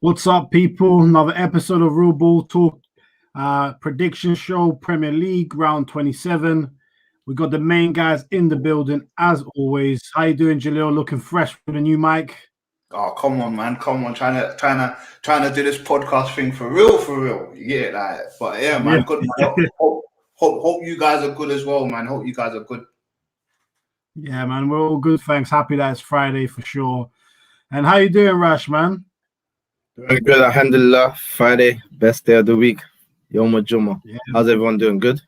What's up, people? Another episode of Real Ball Talk prediction show, Premier League, round 27. We got the main guys in the building, as always. How you doing, Jalil? Looking fresh with a new mic. Oh, come on, man. Come on. Trying to do this podcast thing for real. Yeah, but yeah, man. Yeah. Good, man. Hope you guys are good as well, man. Hope you guys are good. Yeah, man. We're all good, thanks. Happy that it's Friday for sure. And how you doing, Rash, man? Doing good, alhamdulillah. Friday, best day of the week. Yom Juma. Yeah. How's everyone doing? Good?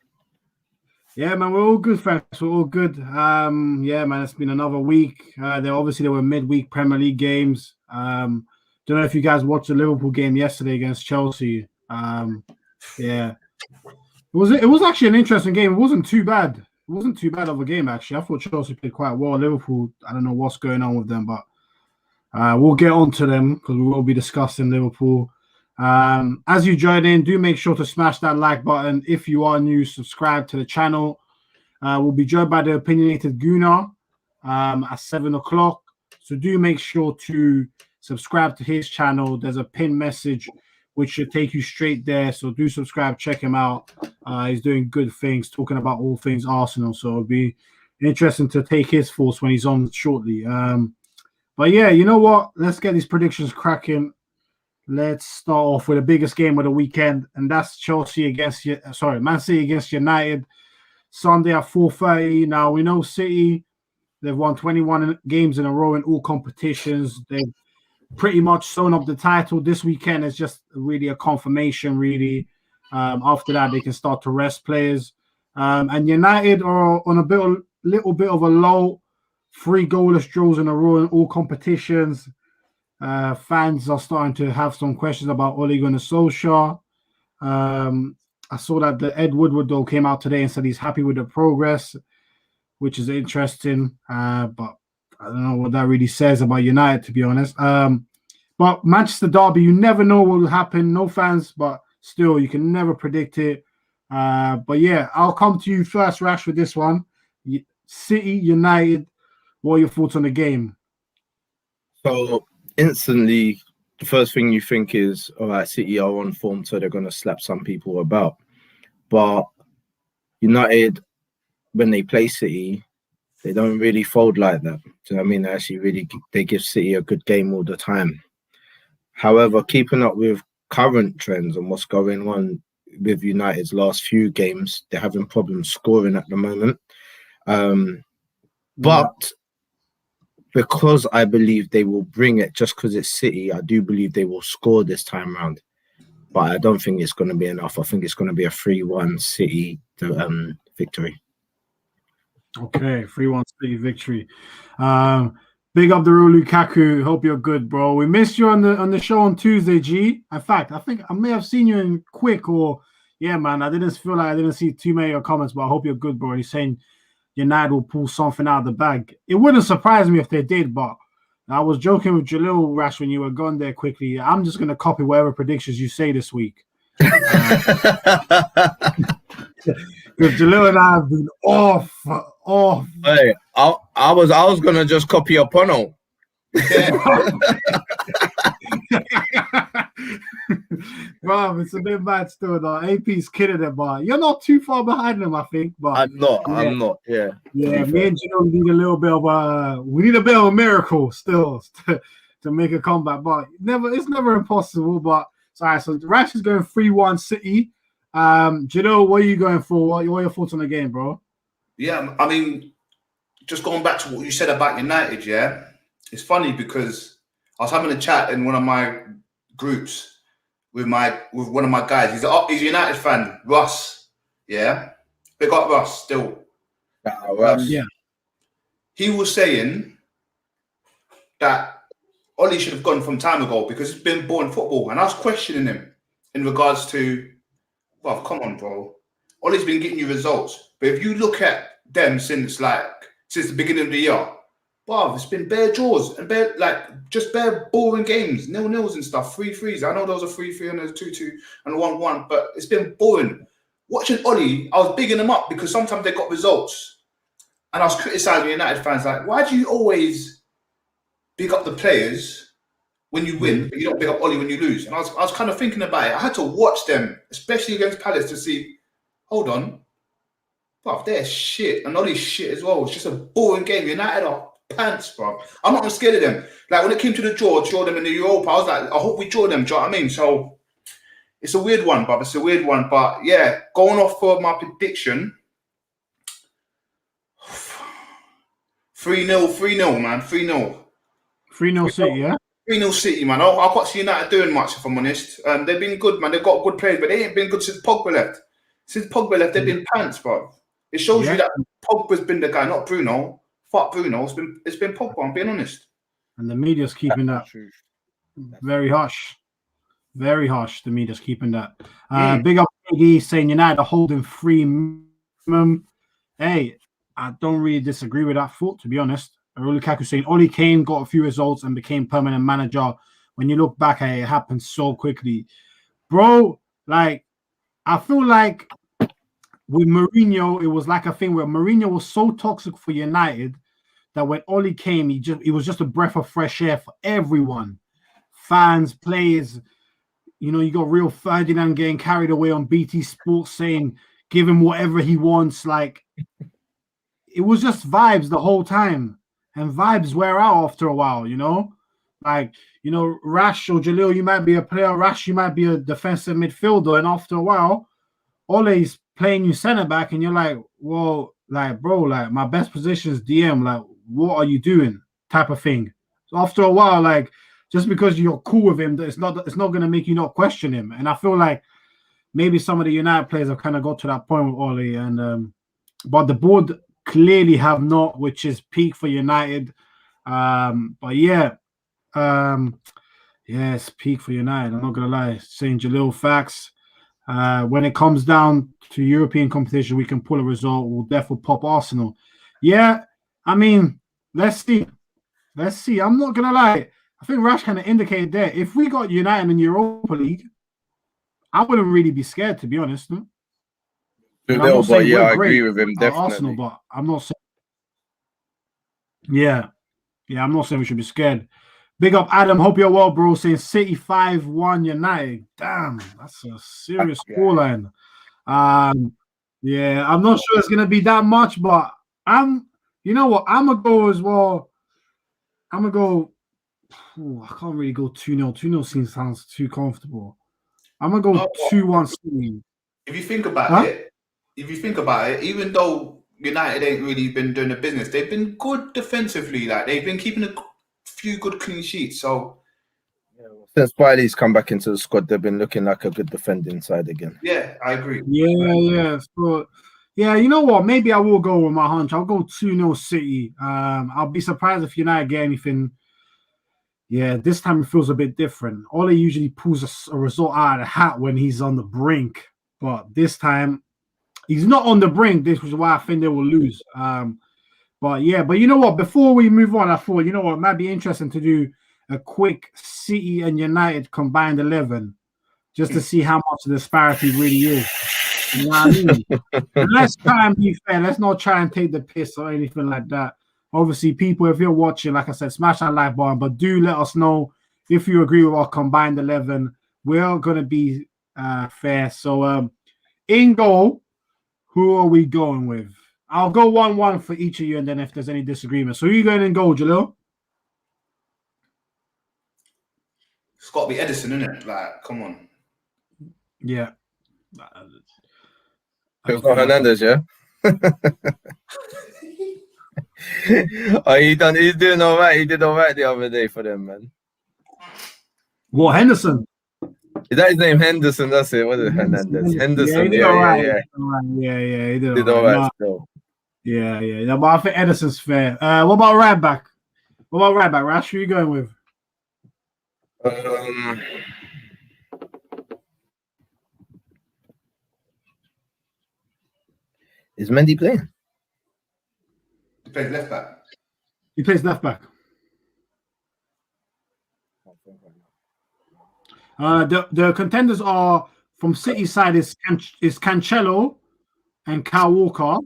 Yeah, man, we're all good, thanks. We're all good. Yeah, man, it's been another week. There were midweek Premier League games. Don't know if you guys watched the Liverpool game yesterday against Chelsea. Yeah. It was actually an interesting game. It wasn't too bad. It wasn't too bad of a game, actually. I thought Chelsea played quite well. Liverpool, I don't know what's going on with them, but we'll get on to them because we will be discussing Liverpool. As you join in, do make sure to smash that like button. If you are new, subscribe to the channel. We'll be joined by the Opinionated Gooner at 7 o'clock. So do make sure to subscribe to his channel. There's a pinned message which should take you straight there. So do subscribe, check him out. He's doing good things, talking about all things Arsenal. So it'll be interesting to take his thoughts when he's on shortly. But yeah, you know what? Let's get these predictions cracking. Let's start off with the biggest game of the weekend, and that's Man City against United, Sunday at 4:30. Now we know City, they've won 21 games in a row in all competitions. They've pretty much sewn up the title. This weekend is just really a confirmation, really. After that, they can start to rest players. And United are on a little bit of a low. 3 goalless draws in a row in all competitions. Fans are starting to have some questions about Ole Gunnar Solskjaer. I saw that the Ed Woodward though came out today and said he's happy with the progress, which is interesting. But I don't know what that really says about United, to be honest. But Manchester Derby, you never know what will happen. No fans, but still, you can never predict it. But yeah, I'll come to you first, Rash, with this one. City, United. What are your thoughts on the game? So instantly, the first thing you think is, all right, City are on form, so they're going to slap some people about. But United, when they play City, they don't really fold like that. Do you know what I mean? They actually they give City a good game all the time. However, keeping up with current trends and what's going on with United's last few games, they're having problems scoring at the moment. But because I believe they will bring it, just because it's City, I do believe they will score this time round. But I don't think it's going to be enough. I think it's going to be a 3-1 City victory. Okay, 3-1 City victory. Big up the real Lukaku. Hope you're good, bro. We missed you on the show on Tuesday, G. In fact, I think I may have seen you in quick or yeah, man. I didn't feel like I didn't see too many of your comments, but I hope you're good, bro. He's saying United will pull something out of the bag. It wouldn't surprise me if they did, but I was joking with Jalil, Rash, when you were gone there quickly. I'm just going to copy whatever predictions you say this week. Because Jalil and I have been off. Hey, I was going to just copy your panel. Bro, it's a bit bad still though. AP's killing it, but you're not too far behind them, I think. But I'm not. Yeah. Yeah, me and Gino need a little bit of we need a bit of a miracle still to make a comeback. But it's never impossible. But sorry, so Rash is going 3-1 City. Gino, what are you going for? What are your thoughts on the game, bro? Yeah, I mean, just going back to what you said about United, yeah, it's funny because I was having a chat in one of my groups with one of my guys. He's a United fan, Russ. Yeah, big up Russ still. Russ. Yeah, he was saying that Ollie should have gone from time ago because it's been boring football, and I was questioning him in regards to, well, come on, bro. Ollie's been getting you results, but if you look at them since the beginning of the year, wow, it's been bare draws and just bare boring games, 0-0s and stuff, 3-3s. I know there was a 3-3 and there's a 2-2 and a 1-1, but it's been boring. Watching Ollie, I was bigging them up because sometimes they got results. And I was criticising United fans, like, why do you always big up the players when you win, but you don't big up Ollie when you lose. And I was kind of thinking about it. I had to watch them, especially against Palace, to see, hold on, bruv, they're shit. And Ollie's shit as well. It's just a boring game. United are pants, bruv. I'm not scared of them. Like, when it came to the draw them in the Europa, I was like, I hope we draw them. Do you know what I mean? So, it's a weird one, bruv. It's a weird one. But, yeah, going off for my prediction, 3-0, man. 3-0. 3-0 City, yeah? 3-0 City, man. I can't see United doing much, if I'm honest. They've been good, man. They've got good players, but they ain't been good since Pogba left. Since Pogba left, they've been pants, bro. It shows you that Pogba's been the guy, not Bruno. Fuck Bruno. It's been Pogba, I'm being honest. And the media's keeping that very harsh. Very harsh. The media's keeping that. Big up AD saying United are holding 3 minimum. Hey, I don't really disagree with that thought, to be honest. Lukaku saying Ollie Kane got a few results and became permanent manager. When you look back at it, it happened so quickly. Bro, like, I feel like with Mourinho, it was like a thing where Mourinho was so toxic for United that when Ollie came, it was just a breath of fresh air for everyone. Fans, players, you know, you got real Ferdinand getting carried away on BT Sports saying, give him whatever he wants. Like, it was just vibes the whole time. And vibes wear out after a while, you know? Like, you know, Rash or Jalil, you might be a player. Rash, you might be a defensive midfielder. And after a while, Ole's playing you centre-back. And you're like, well, like, bro, like, my best position is DM. Like, what are you doing? Type of thing. So after a while, like, just because you're cool with him, it's not going to make you not question him. And I feel like maybe some of the United players have kind of got to that point with Ole. And but the board clearly have not, which is peak for United. But yeah, it's peak for United. I'm not gonna lie, saying Jalil facts. When it comes down to European competition, we can pull a result. We'll definitely pop Arsenal. Yeah, I mean, let's see. I'm not gonna lie. I think Rash kind of indicated there. If we got United in Europa League, I wouldn't really be scared, to be honest. But yeah, I agree with him definitely. Arsenal, but I'm not saying. Yeah, I'm not saying we should be scared. Big up, Adam. Hope you're well, bro. Saying City 5-1 United. Damn, that's a serious scoreline. Yeah, I'm not sure it's gonna be that much, but you know what? I'm gonna go as well. I'm gonna go. I can't really go 2-0. 2-0 sounds too comfortable. I'm gonna go 2-1 City. If you think about it, even though United ain't really been doing the business, they've been good defensively. Like, they've been keeping a few good clean sheets. So since Wiley's come back into the squad, they've been looking like a good defending side again. Yeah, I agree. Yeah. So yeah, you know what? Maybe I will go with my hunch. I'll go 2-0 City. I'll be surprised if United get anything. Yeah, this time it feels a bit different. Ole usually pulls a result out of the hat when he's on the brink, but this time he's not on the brink. This was why I think they will lose. But you know what? Before we move on, I thought, you know what, it might be interesting to do a quick City and United combined 11, just to see how much the disparity really is. You know what I mean? And let's try and be fair. Let's not try and take the piss or anything like that. Obviously, people, if you're watching, like I said, smash that like button, but do let us know if you agree with our combined 11. We're going to be fair. So, in goal, who are we going with? I'll go 1-1 for each of you, and then if there's any disagreement. So, who are you going in goal, Jalil? It's got to be Edison, isn't it? Like, come on. Yeah. It's not Hernandez, yeah? He's doing all right. He did all right the other day for them, man. What, Henderson? Is that his name? Henderson, that's it. What is it? Hernandez? Henderson, Yeah, he did all right still. Yeah. No, but I think Edison's fair. What about right back? Rash, who are you going with? Is Mendy playing? He plays left back. He plays left back. The contenders are from City side is Cancelo and Kyle Walker,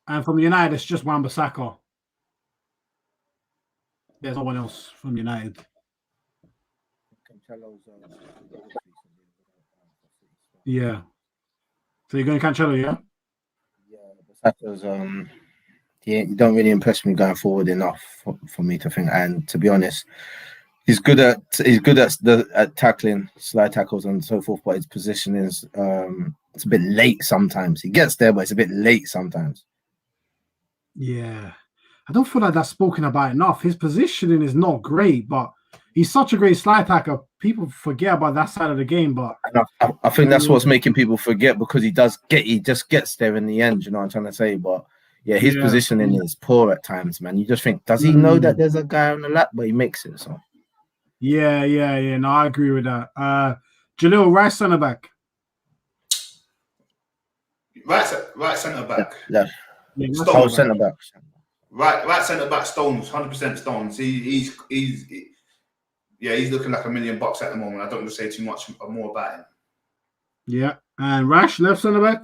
and from United it's just Wan-Bissaka. There's no one else from United. Yeah. So you're going Cancelo, yeah? Yeah, because you don't really impress me going forward enough for me to think. And to be honest, he's good at at tackling, slide tackles, and so forth. But his position is it's a bit late sometimes. He gets there, but it's a bit late sometimes. Yeah. I don't feel like that's spoken about enough. His positioning is not great, but he's such a great slide tackler. People forget about that side of the game, but I think that's what's making people forget, because he just gets there in the end. You know what I'm trying to say? But yeah, his positioning is poor at times, man. You just think, does he know that there's a guy on the lap, but he makes it? So yeah. No, I agree with that. Jalil, right centre back. Right centre back. Yeah. Stones. Centre back. Right centre back. Stones. 100% Stones. He's looking like $1 million at the moment. I don't want to say too much more about him. Yeah, and Rash, left centre back.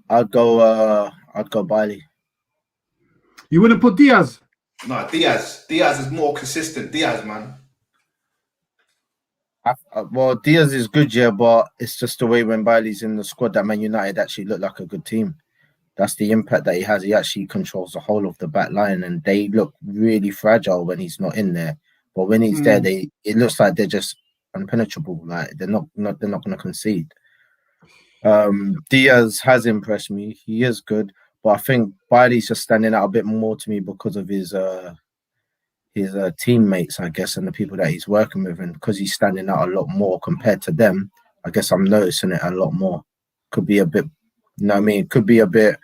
I'd go Bailey. You wouldn't put Diaz? No, Diaz is more consistent. Diaz, man. Well, Diaz is good, yeah, but it's just the way when Bailey's in the squad that Man United actually look like a good team. That's the impact that he has. He actually controls the whole of the back line, and they look really fragile when he's not in there. But when he's there, it looks like they're just impenetrable. Like they're not going to concede. Diaz has impressed me. He is good, but I think Bailey's just standing out a bit more to me because of his teammates, I guess, and the people that he's working with, and because he's standing out a lot more compared to them. I guess I'm noticing it a lot more. Could be a bit, you know what I mean? Could be a bit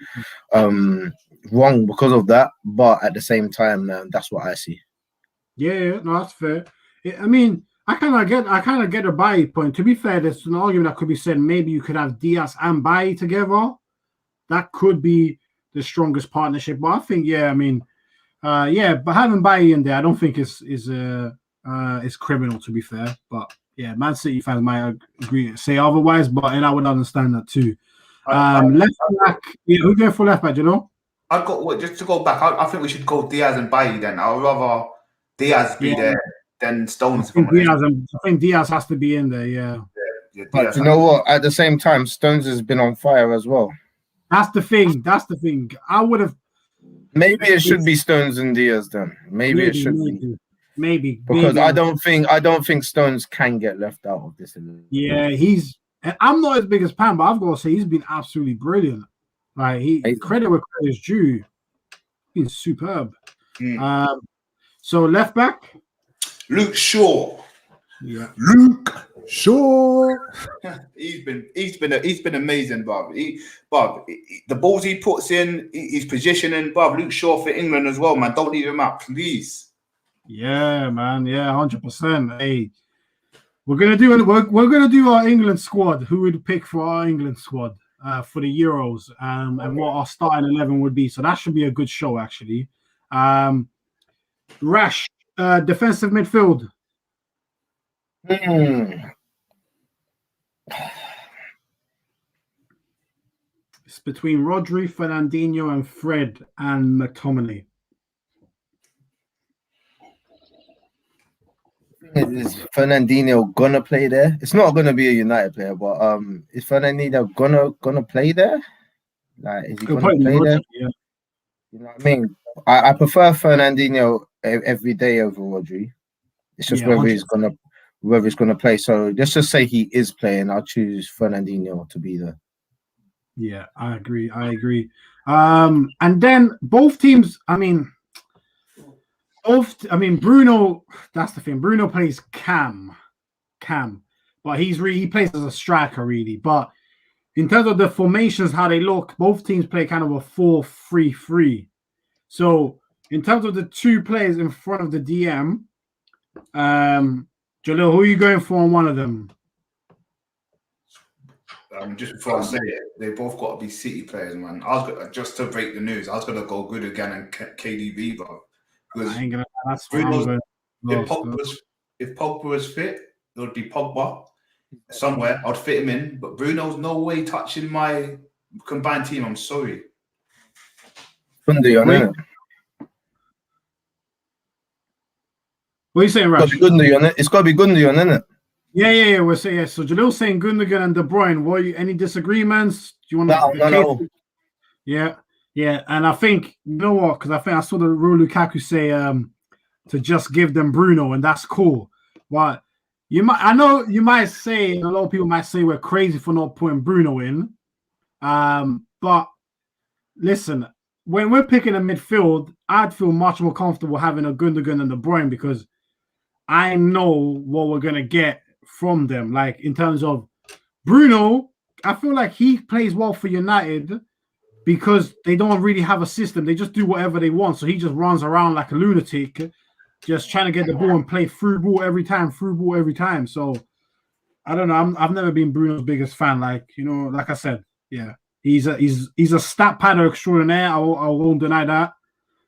wrong because of that, but at the same time, that's what I see. Yeah, no, that's fair. I mean, I kind of get a Bailly point. To be fair, there's an argument that could be said. Maybe you could have Diaz and Bailly together. That could be the strongest partnership. But I think, but having Bailly in there, I don't think is criminal, to be fair. But yeah, Man City fans might say otherwise, and I would understand that too. Left back, who's going for left back? You know, just to go back. I think we should go Diaz and Bailly then. I'd rather Diaz be there than Stones. I think Diaz has to be in there. Yeah. But you know what? At the same time, Stones has been on fire as well. That's the thing. I would have. Maybe it should be Stones and Diaz then. Maybe it should be. Maybe because I don't think Stones can get left out of this. Yeah, and I'm not as big as Pam, but I've got to say he's been absolutely brilliant. Like credit where credit is due. He's been superb. So left back, Luke Shaw. Yeah, Luke Shaw. he's been amazing, Bob. The balls he puts in, he's positioning, Bob. Luke Shaw for England as well, man. Don't leave him out, please. Yeah, man. Yeah, 100%. Hey, we're gonna do our England squad. Who would pick for our England squad for the Euros, and what our starting 11 would be. So that should be a good show, actually. Rash, defensive midfield. It's between Rodri, Fernandinho, and Fred and McTominay. Is Fernandinho gonna play there? It's not gonna be a United player, but is Fernandinho gonna play there? Like, is he gonna play there? Yeah. You know what I mean? I prefer Fernandinho every day over Rodri. It's just whether he's gonna play. So let's just say he is playing. I'll choose Fernandinho to be there. Yeah, I agree. And then both teams. Bruno. That's the thing. Bruno plays cam, but he plays as a striker, really. But in terms of the formations, how they look, both teams play kind of a 4-3-3. So in terms of the two players in front of the DM, Jalil, who are you going for on one of them? Just before I say it, they both got to be City players, man. Just to break the news, I was gonna go good again and KDB, bro. Because if Pogba was fit, it would be Pogba somewhere. I'd fit him in, but Bruno's no way touching my combined team. I'm sorry. What are you saying, Rash? It's got to be Gundogan, isn't it? Yeah. We're saying yeah. So Jalil's saying Gundogan and De Bruyne. Any disagreements? Do you want to? No. Yeah. And I think you know what? Because I think I saw the Romelu Lukaku say to just give them Bruno, and that's cool. But I know you might say, a lot of people might say we're crazy for not putting Bruno in. But listen, when we're picking a midfield, I'd feel much more comfortable having a Gundogan and De Bruyne because I know what we're gonna get from them. Like in terms of Bruno, I feel like he plays well for United because they don't really have a system. They just do whatever they want. So he just runs around like a lunatic, just trying to get the ball and play through ball every time. So I don't know. I've never been Bruno's biggest fan. Like, you know, like I said, yeah, he's a stat padder extraordinaire. I won't deny that.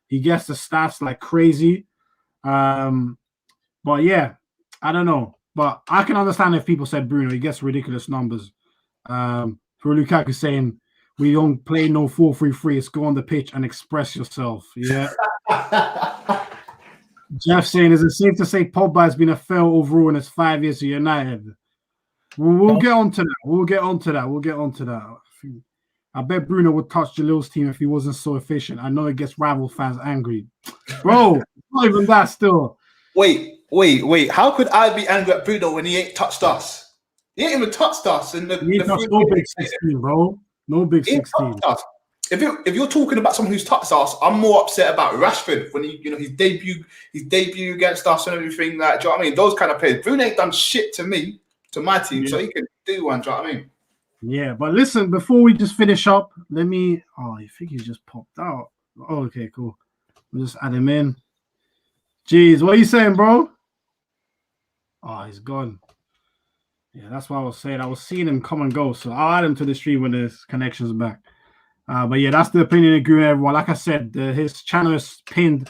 He gets the stats like crazy. But yeah, I don't know. But I can understand if people said Bruno, he gets ridiculous numbers. For Lukaku saying we don't play no 4-3-3, it's go on the pitch and express yourself. Yeah. Jeff saying, is it safe to say Pogba has been a fail overall in his 5 years at United? We'll get on to that. I bet Bruno would touch Jalil's team if he wasn't so efficient. I know it gets rival fans angry. Bro, not even that still. Wait. How could I be angry at Bruno when he ain't touched us? He ain't even touched us. He ain't touched no big 16, bro. No big 16. If you're talking about someone who's touched us, I'm more upset about Rashford when his debut against us and everything. Like, do you know what I mean? Those kind of players. Bruno ain't done shit to my team, so he can do one. Do you know what I mean? Yeah, but listen, before we just finish up, let me. Oh, I think he's just popped out. Oh, okay, cool. We'll just add him in. Jeez, what are you saying, bro? Oh, he's gone. Yeah, that's what I was saying. I was seeing him come and go, so I'll add him to the stream when his connection's back. But yeah, that's the Opinionated Gooner, everyone. Like I said, his channel is pinned.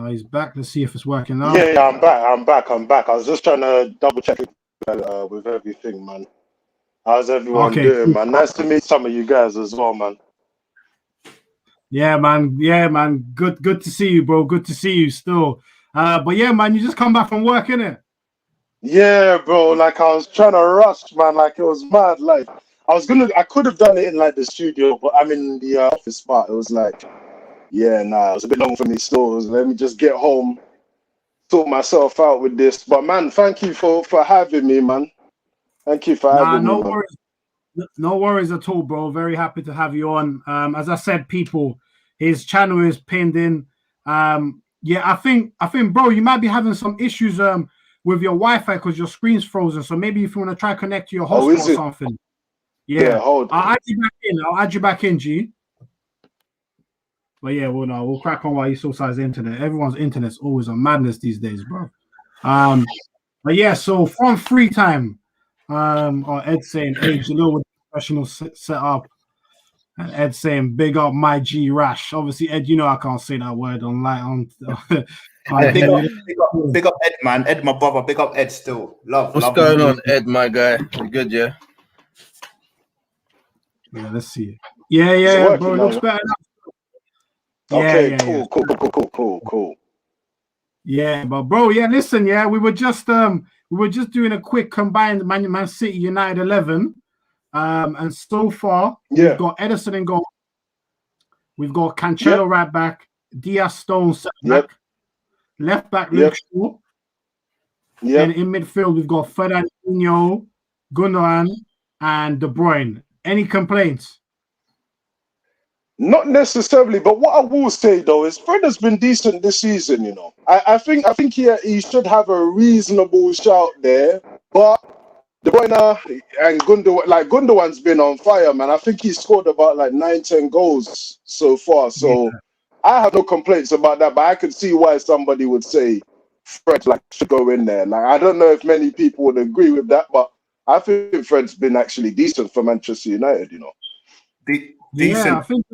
He's back. Let's see if it's working now. Yeah, I'm back. I was just trying to double check with everything, man. How's everyone doing, cool, man? Nice to meet some of you guys as well, man. Yeah, man. Good to see you, bro. Good to see you still. But yeah, man, you just come back from work, innit? Yeah, bro. Like I was trying to rush, man. Like it was mad. Like I could have done it in like the studio, but I'm in the office part. It was like, yeah, nah, it was a bit long for me still. Let me just get home, sort myself out with this. But man, thank you for having me, man. Thank you for having me. Worries. No worries at all, bro. Very happy to have you on. As I said, people, his channel is pinned in. Yeah, I think, bro, you might be having some issues with your Wi-Fi because your screen's frozen. So maybe if you want to try connect to your hotspot or something. Yeah, hold on. I'll add you back in, G. But yeah, we'll crack on while you sort out his internet. Everyone's internet's always a madness these days, bro. But yeah, so from free time, or Ed saying, hey, Jalil with professional setup. And Ed saying, big up my G Rash. Obviously, Ed, you know I can't say that word online. Big up Ed, man. Ed, my brother. Big up Ed still. What's going on, Ed, my guy? You good, yeah? Yeah, let's see. Yeah, bro. It looks better now. Okay, cool. Yeah, but bro, yeah, listen, yeah, we were just doing a quick combined Man City United 11. And so far, we've got Edison in goal. We've got Cancelo right back, Diaz Stone back, left back Luke Shaw. And in midfield, we've got Fernandinho, Gundogan, and De Bruyne. Any complaints? Not necessarily, but what I will say though is Fred has been decent this season. You know, I think he should have a reasonable shout there, but De Bruyne and Gundogan's been on fire, man. I think he's scored about like 9-10 goals so far. So I have no complaints about that, but I could see why somebody would say Fred should go in there. Like I don't know if many people would agree with that, but I think Fred's been actually decent for Manchester United. You know, decent. Yeah, I think.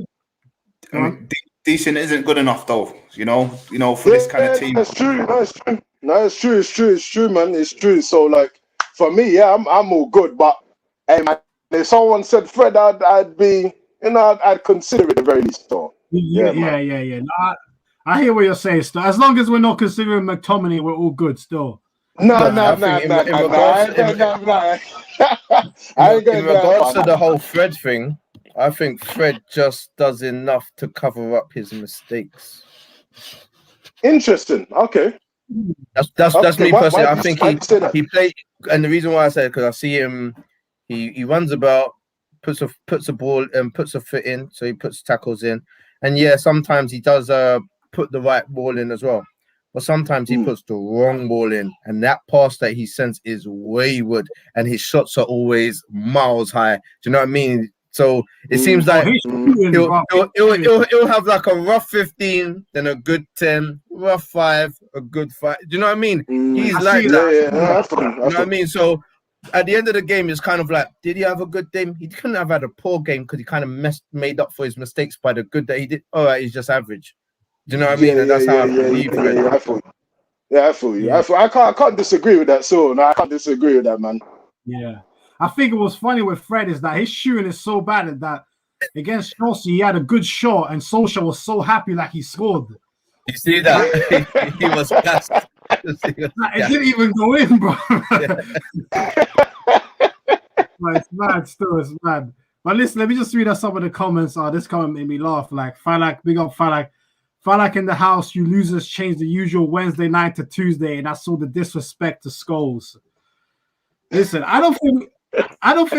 Decent isn't good enough though. You know, for this kind of team. That's true. No, it's true, man. It's true. So like. For me, yeah, I'm all good. But hey, man, if someone said Fred, I'd be, I'd consider it at the very least. So, Yeah. No, I hear what you're saying. Still, as long as we're not considering McTominay, we're all good. Still. No. I in ain't going regards to the whole Fred thing, I think Fred just does enough to cover up his mistakes. Interesting. Okay. That's me personally. I think he played, and the reason why I said because I see him, he runs about, puts a ball and puts a foot in, so he puts tackles in, and yeah, sometimes he does put the right ball in as well, but sometimes he puts the wrong ball in, and that pass that he sends is wayward, and his shots are always miles high. Do you know what I mean? So it seems like he'll have like a rough 15, then a good 10, rough 5, a good 5. Do you know what I mean? He's like that. You know what I mean? So at the end of the game, it's kind of like, did he have a good game? He couldn't have had a poor game because he kind of made up for his mistakes by the good that he did. All right, he's just average. Do you know what I mean? And that's how I believe it. I feel you. I can't disagree with that. So no, I can't disagree with that, man. Yeah. I think it was funny with Fred is that his shooting is so bad that against Chelsea he had a good shot and Solskjaer was so happy like he scored. You see that? he was gassed. It didn't even go in, bro. It's mad, still, it's mad. But listen, let me just read out some of the comments. This comment made me laugh. Like Falak, big up Falak. Falak in the house, you losers changed the usual Wednesday night to Tuesday, and I saw the disrespect to Scholes. Listen, I don't think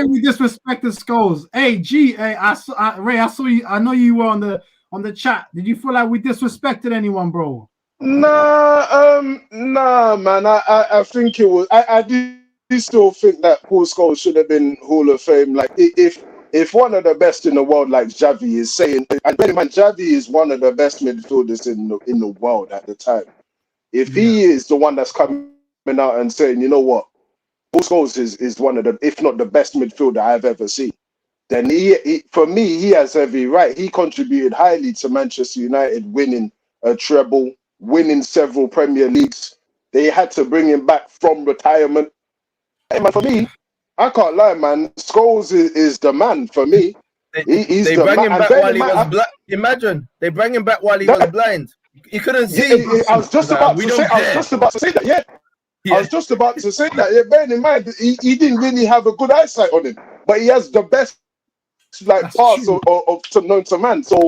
we disrespected Scholes. Hey, Ray, I saw you. I know you were on the chat. Did you feel like we disrespected anyone, bro? Nah, man. I think it was. I do still think that Paul Scholes should have been Hall of Fame. Like if one of the best in the world, like Xavi, is saying, and bear in mind, Xavi is one of the best midfielders in the world at the time. If he is the one that's coming out and saying, you know what, Paul Scholes is one of the, if not the best midfielder I've ever seen, then he for me, he has every right. He contributed highly to Manchester United winning a treble, winning several Premier Leagues. They had to bring him back from retirement. Hey, man, for me, I can't lie, man. Scholes is the man for me. He's they the bring man. him back while he was blind. Imagine they bring him back while he was blind. He couldn't see. I was just about to say that. Yeah. I was just about to say that. Yeah, bearing in mind, he didn't really have a good eyesight on him, but he has the best pass of known to man. So,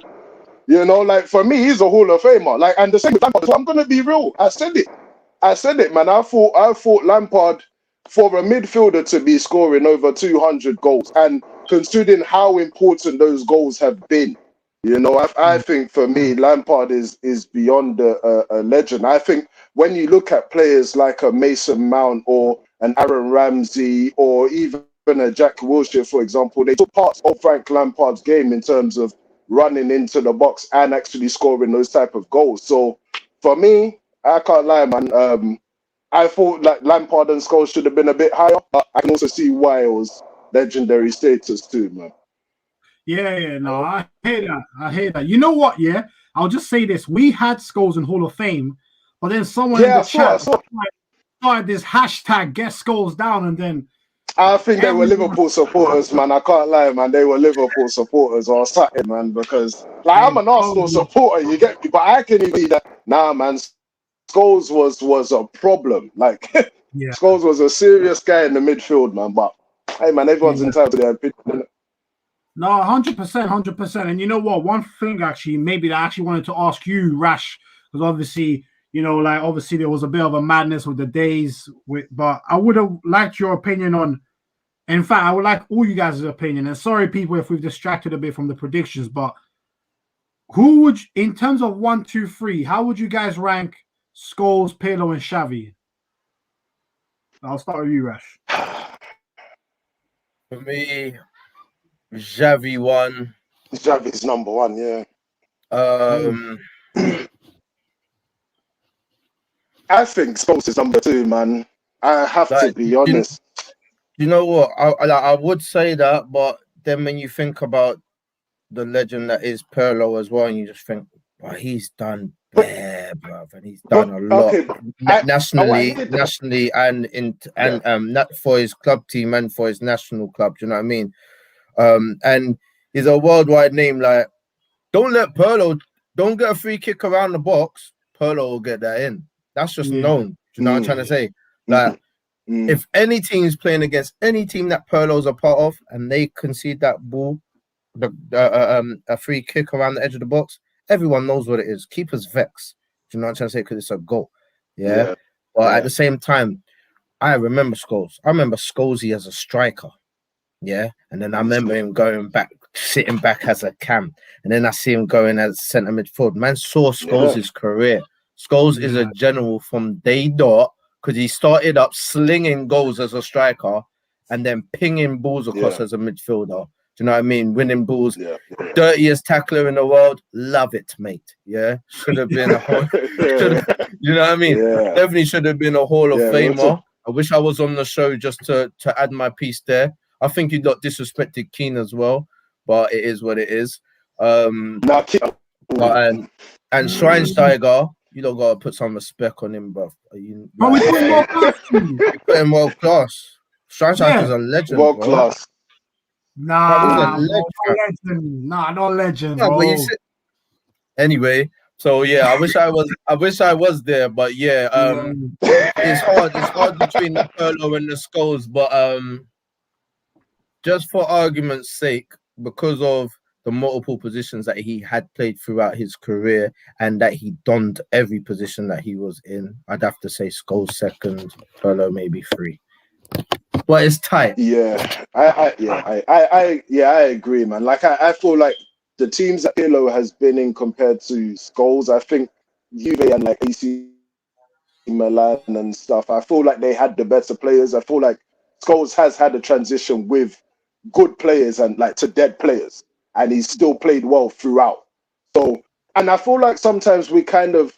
you know, like for me, he's a Hall of Famer. Like, and the same with Lampard. So I'm gonna be real. I said it, man. I thought Lampard, for a midfielder to be scoring over 200 goals, and considering how important those goals have been, you know, I think for me, Lampard is beyond a legend. I think when you look at players like a Mason Mount or an Aaron Ramsey or even a Jack Wilshere, for example, they took parts of Frank Lampard's game in terms of running into the box and actually scoring those type of goals. So for me, I can't lie, man. I thought like Lampard and Scholes should have been a bit higher, but I can also see why it was legendary status too, man. No, I hear that. You know what? Yeah, I'll just say this: we had Scholes in Hall of Fame, but then someone in the chat started this hashtag "Get Scholes Down," and then I think they were Liverpool supporters, man. I can't lie, man. They were Liverpool supporters or something, man. Because like I'm an Arsenal supporter, you get me, but I can see that. Nah, man. Scholes was a problem. Like Scholes was a serious guy in the midfield, man. But hey, man, everyone's entitled to their opinion. No, 100%. And you know what? One thing actually, maybe that I actually wanted to ask you, Rash, because obviously, you know, like obviously there was a bit of a madness with the days, but I would have liked your opinion on. In fact, I would like all you guys' opinion. And sorry, people, if we've distracted a bit from the predictions, but who would, in terms of 1, 2, 3, how would you guys rank Scholes, Pirlo, and Xavi? I'll start with you, Rash. For me, Xavi 1. Xavi's number 1, yeah. I think Scholes is number 2, man. I have to be honest. You know what? I would say that, but then when you think about the legend that is Pirlo as well, and you just think, well, he's done bare, bruv, and he's done a lot nationally, and not for his club team and for his national club. Do you know what I mean? And he's a worldwide name. Like, don't let Pirlo don't get a free kick around the box, Pirlo will get that in. That's just known. Do you know what I'm trying to say? Like, if any team is playing against any team that Pirlo's a part of, and they concede that ball, a free kick around the edge of the box, everyone knows what it is. Keepers vex. Do you know what I'm trying to say? Because it's a goal. Yeah. But at the same time, I remember Scholes. I remember Scholesy as a striker. Yeah. And then I remember him going back, sitting back as a cam. And then I see him going as centre midfield. Man saw Scholes' career. Scholes is a general from day dot, because he started up slinging goals as a striker and then pinging balls across as a midfielder. Do you know what I mean? Winning balls. Dirtiest tackler in the world. Love it, mate. Yeah. Should have been a whole, you know what I mean? Definitely should have been a Hall of Famer. I wish I was on the show just to add my piece there. I think you got disrespected Keane as well, but it is what it is. And Schweinsteiger, you don't gotta put some respect on him, bro. You put him world class. Schweinsteiger's a legend. World class. Nah, not legend, bro. Anyway, so yeah, I wish I was there, but yeah, it's hard between the Pirlo and the Scholes, but just for argument's sake, because of the multiple positions that he had played throughout his career and that he donned every position that he was in, I'd have to say Scholes second, Pirlo maybe 3. But it's tight. I agree, man. Like I feel like the teams that Pirlo has been in compared to Scholes, I think Juve and like AC Milan and stuff, I feel like they had the better players. I feel like Scholes has had a transition with good players and like to dead players, and he's still played well throughout. So, and I feel like sometimes we kind of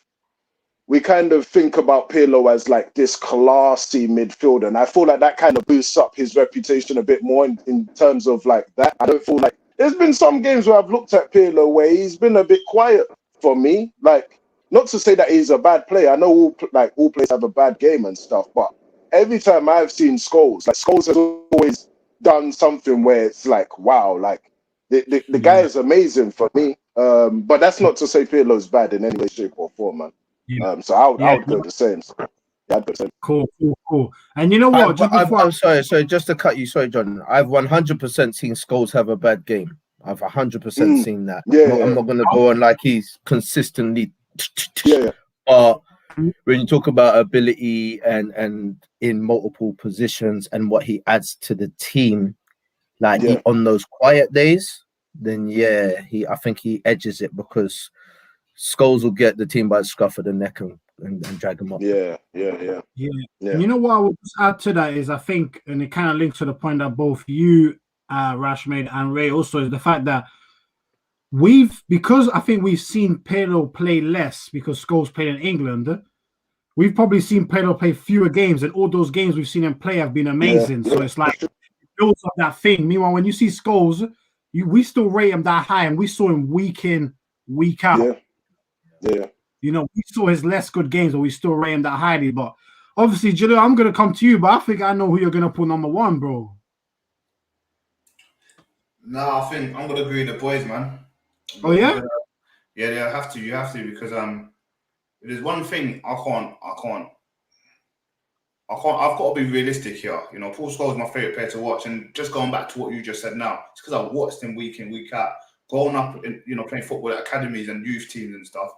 think about Pirlo as like this classy midfielder, and I feel like that kind of boosts up his reputation a bit more in terms of like that. I don't feel like there's been some games where I've looked at Pirlo where he's been a bit quiet for me. Like, not to say that he's a bad player. I know all players have a bad game and stuff, but every time I've seen Scholes, like Scholes has always done something where it's like, wow, like the guy is amazing for me. But that's not to say Pirlo's bad in any way, shape, or form, man. So I would go the same. So, I'd go the same. Cool. And you know what? I'm sorry, just to cut you. Sorry, John. I've 100% seen Scholes have a bad game. I've 100% seen that. I'm not going to go on like he's consistently. But when you talk about ability and in multiple positions and what he adds to the team, like on those quiet days, then I think he edges it, because Scholes will get the team by the scruff of the neck and drag them up. Yeah. You know what I would just add to that is, I think, and it kind of links to the point that both you, Rash made, and Ray also, is the fact that because I think we've seen Pirlo play less because Scholes played in England. We've probably seen Pirlo play fewer games, and all those games we've seen him play have been amazing. So it's like it builds up that thing. Meanwhile, when you see Scholes, we still rate him that high, and we saw him week in, week out. You know, we saw his less good games, but we still rate him that highly. But obviously, Julio, I'm gonna come to you, but I think I know who you're gonna put number 1, bro. No, I think I'm gonna agree with the boys, man. Oh yeah? Yeah, have to. You have to, because there's one thing I can't. I've got to be realistic here. You know, Paul Scholes is my favorite player to watch, and just going back to what you just said now, it's because I watched him week in, week out. Growing up, playing football at academies and youth teams and stuff,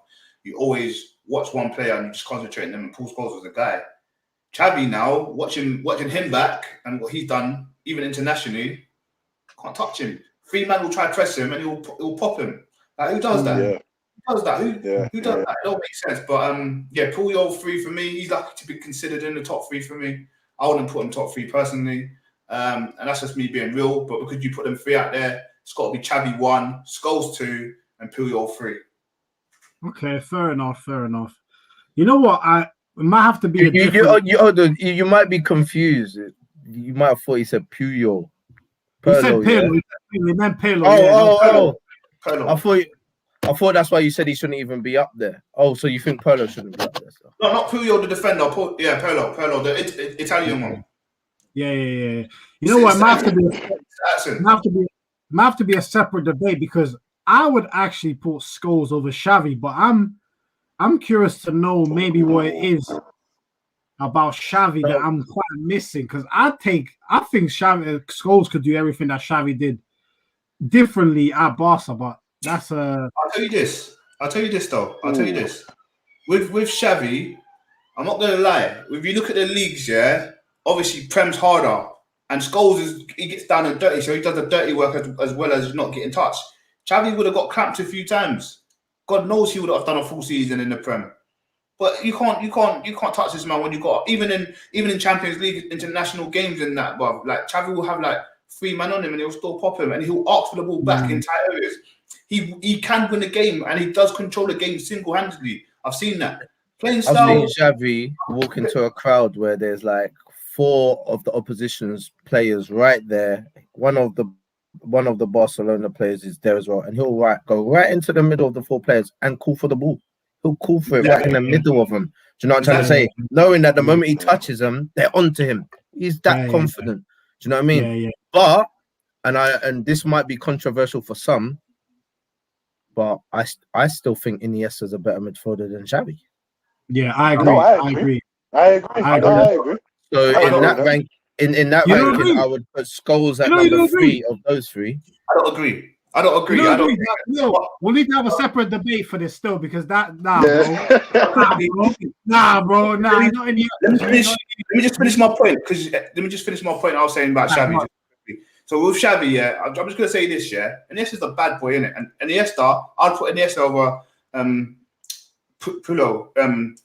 you always watch one player and you just concentrate on them. And Paul Scholes was the guy. Xavi now, watching him back and what he's done, even internationally, can't touch him. 3 man will try to press him and he'll pop him. Like, who does that? Who does that? Who does that? It don't make sense. But Puyol 3 for me. He's lucky to be considered in the top 3 for me. I wouldn't put him top 3 personally. And that's just me being real. But because you put them 3 out there, it's got to be Xavi 1, Scholes 2, and Puyol 3. Okay, fair enough. You know what? It might have to be you might be confused. You might have thought he said Puyol. He said Pirlo. He meant Pirlo. Pirlo. I thought that's why you said he shouldn't even be up there. Oh, so you think Pirlo shouldn't be up there? So. No, not Puyol, the defender. Pirlo, the Italian one. Yeah. You know what? It might have to be a separate debate, because I would actually put Scholes over Xavi, but I'm curious to know maybe what it is about Xavi that I'm quite missing, because I think Scholes could do everything that Xavi did differently at Barca, but that's I'll tell you this. Though. I'll tell you this. With Xavi, I'm not gonna lie. If you look at the leagues, yeah, obviously Prem's harder, and Scholes he gets down and dirty, so he does the dirty work as well as not getting touched. Xavi would have got clamped a few times. God knows he would have done a full season in the Prem. But you can't touch this man when you got even in Champions League international games and that. But like Xavi will have like 3 men on him and he'll still pop him and he'll ask for the ball back in tight areas. He can win a game and he does control the game single-handedly. I've seen that. Playing style. I've seen Xavi walk into a crowd where there's like 4 of the opposition's players right there. One of the Barcelona players is there as well, and he'll go right into the middle of the 4 players and call for the ball. He'll call for it right in the middle of them. Do you know what I'm trying to say? Knowing that the moment he touches them, they're onto him. He's that confident. Do you know what I mean? Yeah. But and this might be controversial for some, but I still think Iniesta's a better midfielder than Xavi. Yeah, I agree. No, I agree. I agree. So in that ranking, I would put Scholes at number 3 of those 3. I don't agree. We'll need to have a separate debate for this still, because bro. Not in Let me just finish my point I was saying about Xavi. So with Xavi, yeah, I'm just gonna say this, yeah. Iniesta's a bad boy, innit? And Iniesta, I'd put Iniesta over Pulo, the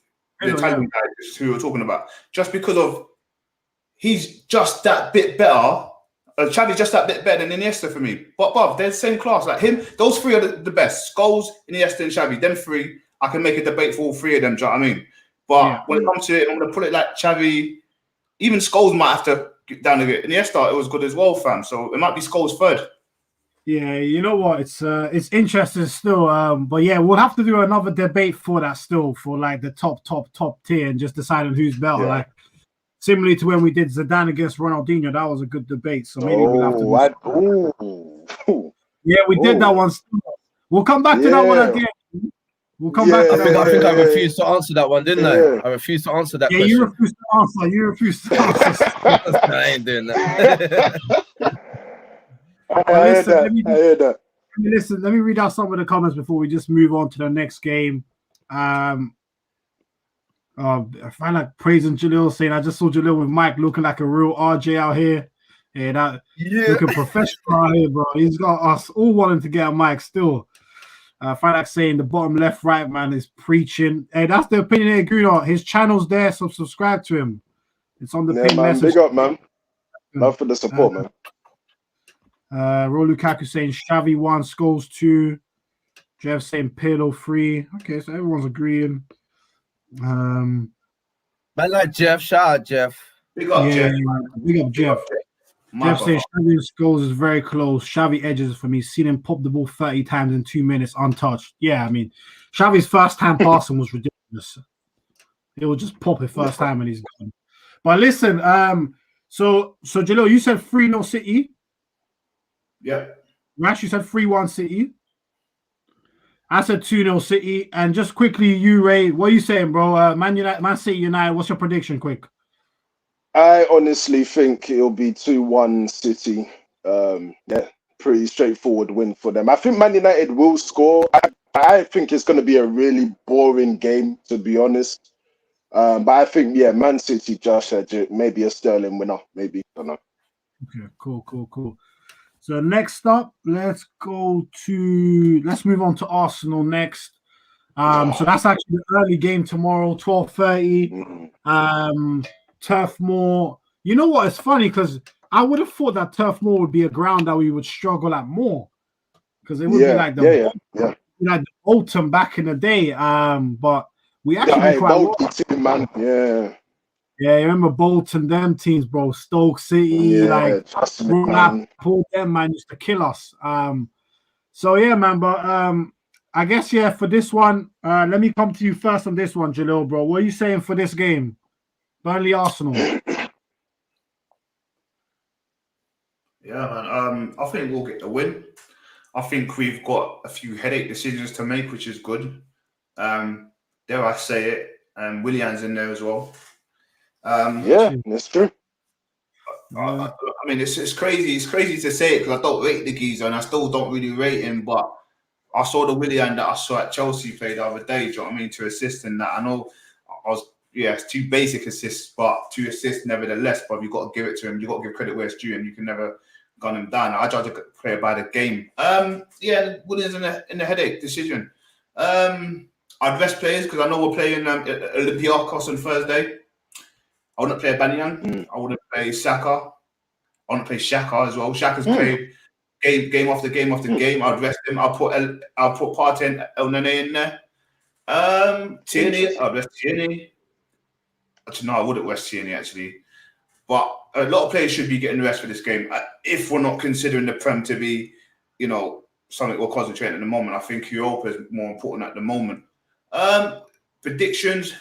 Italian guy who we were talking about, just because of he's just that bit better. Xavi's just that bit better than Iniesta for me. But they're the same class. Like him, those 3 are the best. Scholes, Iniesta, and Xavi. Them 3, I can make a debate for all 3 of them. Do you know what I mean? But when it comes to it, I'm gonna put it like Xavi. Even Scholes might have to get down a bit. Iniesta, it was good as well, fam. So it might be Scholes 3rd. Yeah, you know what? It's interesting still. But yeah, we'll have to do another debate for that still, for like the top tier, and just deciding who's better. Yeah. Like similarly to when we did Zidane against Ronaldinho, that was a good debate. So maybe we'll have to. Yeah, we did that one. Still. We'll come back to that one again. We'll come back to that. I think I refused to answer that one, didn't I? I refused to answer that question. You refused to answer. I ain't doing that. I heard that. Listen, let me read out some of the comments before we just move on to the next game. I find like praising Jalil, saying I just saw Jalil with Mike looking like a real RJ out here. Looking professional out here, bro. He's got us all wanting to get a mic still. I find like saying the bottom left right man is preaching. Hey, that's the Opinionated Gooner. His channel's there, so subscribe to him. It's on the pin message. Big up, man. Love for the support, man. Ro Lukaku saying Xavi 1, Scholes 2. Jeff saying Pirlo 3. Okay, so everyone's agreeing. Man, like Jeff. Shout out Jeff. Big up, Jeff. Big up, Jeff. Jeff saying Xavi and Scholes is very close. Xavi edges for me. Seen him pop the ball 30 times in 2 minutes untouched. Yeah, I mean, Xavi's first time passing was ridiculous. He will just pop it first time and he's gone. But listen, so Jalil, you said 3-0 City. Yep. Rash, you said 3-1 City. I said 2-0 City. And just quickly, you, Ray, what are you saying, bro? Man City United, what's your prediction, quick? I honestly think it'll be 2-1 City. Pretty straightforward win for them. I think Man United will score. I think it's going to be a really boring game, to be honest. But I think, Man City, Josh, maybe a Sterling winner, maybe. I don't know. Okay, cool. So next up, let's move on to Arsenal next. So that's actually the early game tomorrow, 12:30. Turf Moor. You know what? It's funny because I would have thought that Turf Moor would be a ground that we would struggle at more, because it would be like the Bolton back in the day. But we actually quite well. Team, man. Yeah, you remember Bolton, them teams, bro. Stoke City, Liverpool, them man used to kill us. So yeah, man. But I guess for this one, let me come to you first on this one, Jalil, bro. What are you saying for this game? Burnley Arsenal. Yeah, man. I think we'll get the win. I think we've got a few headache decisions to make, which is good. Dare I say it? Willian's in there as well. Yeah, that's true. I mean, it's crazy. It's crazy to say it because I don't rate the geezer, and I still don't really rate him. But I saw the Willian that I saw at Chelsea play the other day. Do you know what I mean? To assist in that, I know it's 2 basic assists, but 2 assists nevertheless. But you've got to give it to him. You've got to give credit where it's due, and you can never gun him down. I judge a player by the game. Willian's in the headache decision. I'd rest players because I know we're playing Olympiacos on Thursday. I wouldn't play Banyang. I wouldn't play Saka. I wouldn't play Xhaka as well. Xhaka's played game after game after game. I'd rest him. I'll put Partey and El Nene in there. Tierney. I'd rest Tierney. Actually, no, I wouldn't rest Tierney actually. But a lot of players should be getting rest for this game. If we're not considering the Prem to be, something we're concentrating at the moment, I think Europa is more important at the moment. Predictions.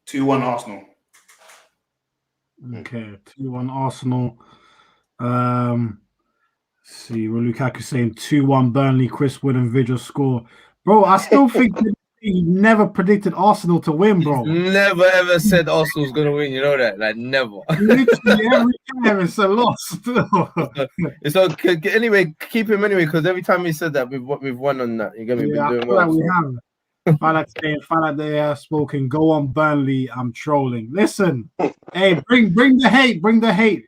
2-1 Arsenal. Okay, 2-1 Arsenal. See, well, Lukaku saying 2-1 Burnley, Chris Wood and Vigil score. Bro, I still think he never predicted Arsenal to win, bro. Never ever said Arsenal's gonna win. You know that, like never. Literally every time it's a loss. It's okay. Anyway, keep him anyway because every time he said that, we've won on that. You're gonna be doing well. Like we have. Find they have spoken. Go on, Burnley. I'm trolling. Listen, hey, bring the hate. Bring the hate.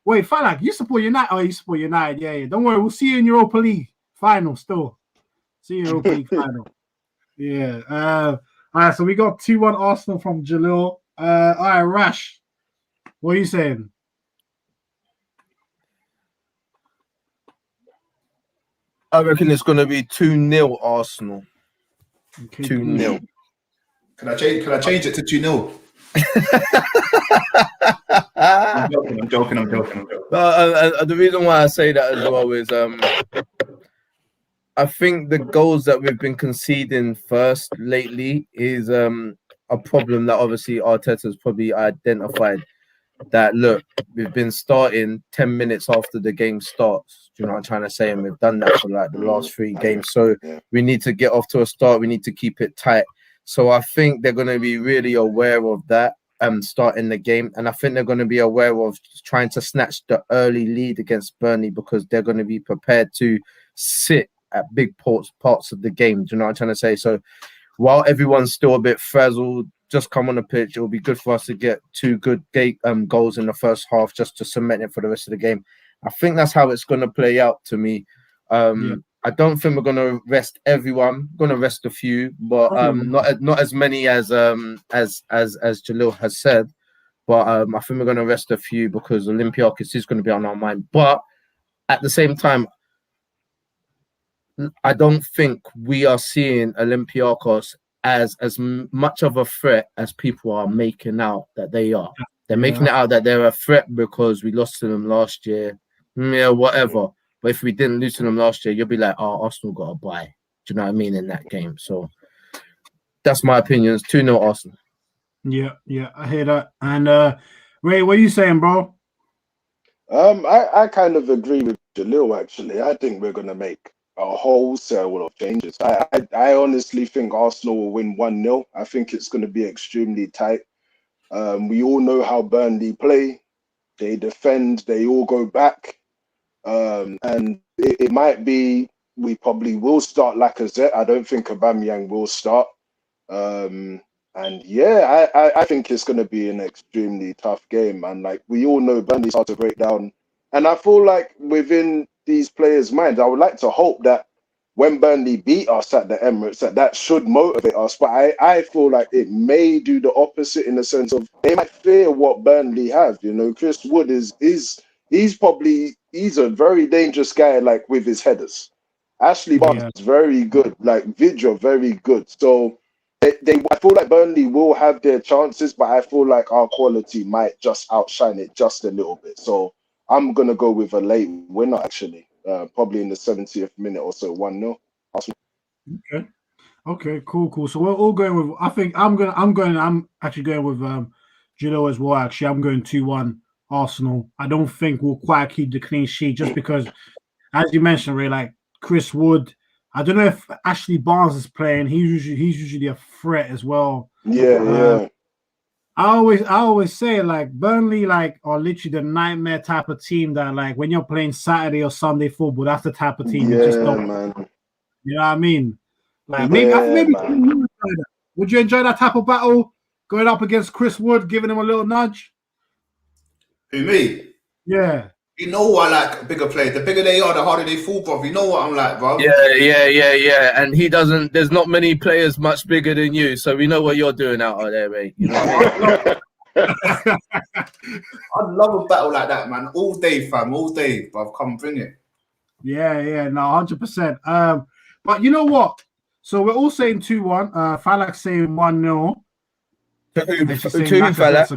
Wait, Falak, you support United? Oh, you support United. Yeah. Don't worry. We'll see you in Europa League final still. See you in Europa League final. Yeah. All right. So we got 2-1 Arsenal from Jalil. All right, Rash. What are you saying? I reckon it's gonna be 2-0 Arsenal. Okay, 2-0. Can I change it to 2-0? I'm joking. The reason why I say that as well is I think the goals that we've been conceding first lately is a problem that obviously Arteta's probably identified. That look, we've been starting 10 minutes after the game starts. Do you know what I'm trying to say? And we've done that for like the last 3 games. So we need to get off to a start. We need to keep it tight. So I think they're going to be really aware of that starting the game. And I think they're going to be aware of trying to snatch the early lead against Burnley because they're going to be prepared to sit at big parts of the game. Do you know what I'm trying to say? So while everyone's still a bit frazzled, just come on the pitch. It will be good for us to get 2 good goals in the first half just to cement it for the rest of the game. I think that's how it's going to play out to me. I don't think we're going to rest everyone. We're going to rest a few, but not as many as Jalil has said. But I think we're going to rest a few because Olympiacos is going to be on our mind. But at the same time, I don't think we are seeing Olympiacos as much of a threat as people are making out that they are. They're making it out that they're a threat because we lost to them last year. Yeah, whatever. But if we didn't lose to them last year, you'll be like, oh, Arsenal got a bye. Do you know what I mean, in that game? So that's my opinion. It's 2-0 Arsenal. Yeah, I hear that. And Ray, what are you saying, bro? I kind of agree with Jalil, actually. I think we're going to make a wholesale of changes. I honestly think Arsenal will win 1-0. I think it's going to be extremely tight. We all know how Burnley play. They defend, they all go back. And it might be, we probably will start Lacazette. I don't think Aubameyang will start. And yeah, I think it's going to be an extremely tough game. And like we all know, Burnley start to break down. And I feel like within these players' minds, I would like to hope that when Burnley beat us at the Emirates, that should motivate us. But I feel like it may do the opposite in the sense of they might fear what Burnley have. You know, Chris Wood he's a very dangerous guy, like with his headers. Ashley Barnes is very good, like Vidra, very good. So I feel like Burnley will have their chances, but I feel like our quality might just outshine it just a little bit. So I'm gonna go with a late winner, actually, probably in the 70th minute or so, 1-0. Okay, cool. So we're all going with. I think I'm actually going with Gino as well. Actually, I'm going 2-1 Arsenal, I don't think we'll quite keep the clean sheet just because, as you mentioned, Ray, like Chris Wood. I don't know if Ashley Barnes is playing. He's usually a threat as well. Yeah. I always say like Burnley like are literally the nightmare type of team that like when you're playing Saturday or Sunday football, that's the type of team you just don't. Man. You know what I mean? Like Yeah, maybe man. would you enjoy that type of battle going up against Chris Wood, giving him a little nudge? Who, me? Yeah. You know I like bigger players. The bigger they are, the harder they fall, bro. You know what I'm like, bro. Yeah. And he doesn't. There's not many players much bigger than you, so we know what you're doing out there, mate. You know what I mean? I'd love a battle like that, man. All day, fam. All day, bro. Come bring it. Yeah, no, 100%. But you know what? So we're all saying 2-1. Falak saying 1-0. Two fella.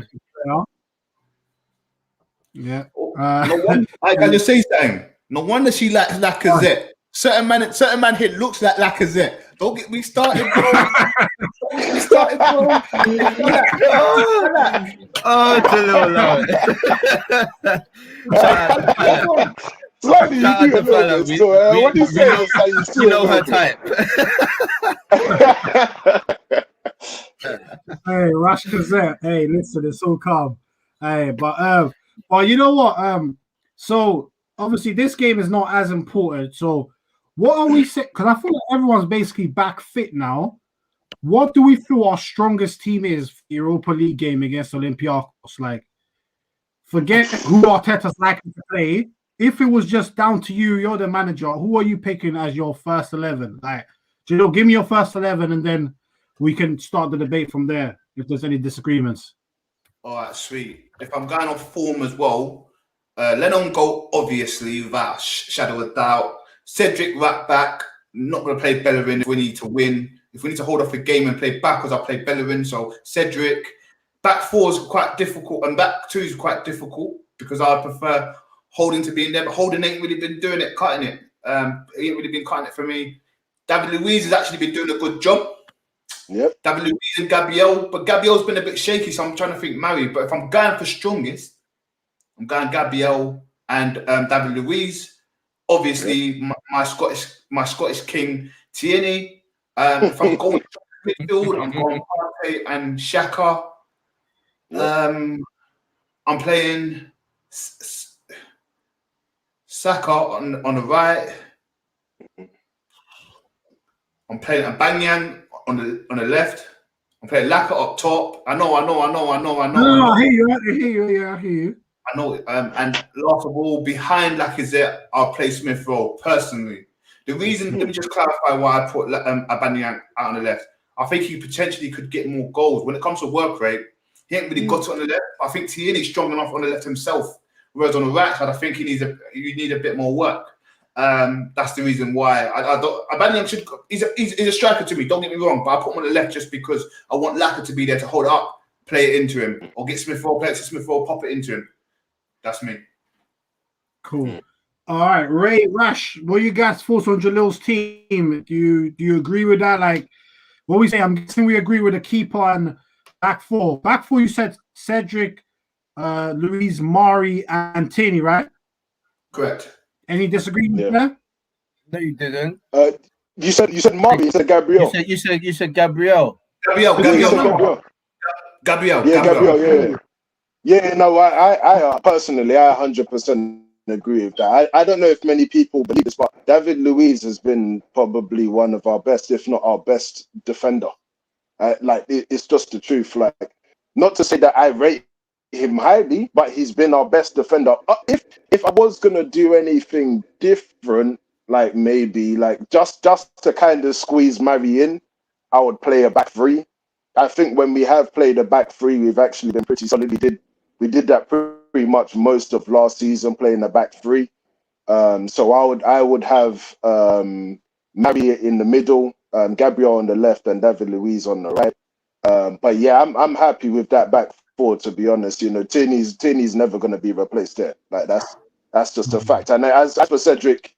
Yeah. No wonder, I can just say something. No wonder she likes Lacazette. Certain man here looks like Lacazette. Don't get me started, bro. Oh, Jalil, Slightly, you do a little bit. So, what do you say? You know her type. Hey, Rash Gazette. Hey, listen, it's so calm. Hey, but you know what? So obviously this game is not as important. So what are we saying? Because I feel like everyone's basically back fit now. What do we feel our strongest team is for the Europa League game against Olympiacos? Like, forget who Arteta's likely to play. If it was just down to you, you're the manager. Who are you picking as your first 11? Like, give me your first 11, and then we can start the debate from there if there's any disagreements. All right, sweet. If I'm going off form as well, Lennon goal, obviously, without shadow of doubt. Cedric right back, not going to play Bellerin if we need to win. If we need to hold off the game and play backwards, I'll play Bellerin. So Cedric. Back 4 is quite difficult, and back 2 is quite difficult because I prefer Holding to be in there. But Holding ain't really been doing it, cutting it. He ain't really been cutting it for me. David Luiz has actually been doing a good job. Yep. David Luiz and Gabriel, but Gabriel's been a bit shaky, so I'm trying to think Murray. But if I'm going for strongest, I'm going Gabriel and David Luiz. Obviously, my Scottish king Tierney. If I'm going to midfield, I'm going Partey and Xhaka. I'm playing Saka on the right. I'm playing Abanyan on the left. I'm playing Laka up top. I know. No, I hear you. I hear you. I know. And last of all, behind Lacazette, I'll play Smith Rowe personally. The reason, let me just clarify why I put Abanyan out on the left. I think he potentially could get more goals. When it comes to work rate, he ain't really got it on the left. I think Tierney's strong enough on the left himself. Whereas on the right side, I think you need a bit more work. That's the reason why I don't. Abanyan should. He's a striker to me. Don't get me wrong, but I put him on the left just because I want Laka to be there to hold it up, play it into him, or get Smith Rowe, play it to Smith Rowe, pop it into him. That's me. Cool. All right, Ray, Rash, what are you guys' thoughts on Jalil's team? Do you agree with that? Like, what we say? I'm guessing we agree with the keeper and back 4. Back 4, you said Cedric, Luis, Mari, and Tierney, right? Correct. Any disagreement there? No, you didn't. You said Mari. You said Gabriel. You said Gabriel. Gabriel. Yeah, Gabriel. Yeah, no, I personally, I 100% agree with that. I don't know if many people believe this, but David Luiz has been probably one of our best, if not our best defender. It's just the truth. Like, not to say that I rate him highly, but he's been our best defender. If I was gonna do anything different, like maybe like just to kind of squeeze Murray in, I would play a back 3. I think when we have played a back 3, we've actually been pretty solid. We did that pretty much most of last season, playing a back 3. So I would have Murray in the middle, Gabriel on the left, and David Luiz on the right. But yeah, I'm happy with that back 4. To be honest, you know, Tierney's never going to be replaced there. Like that's just a fact. And as for Cedric,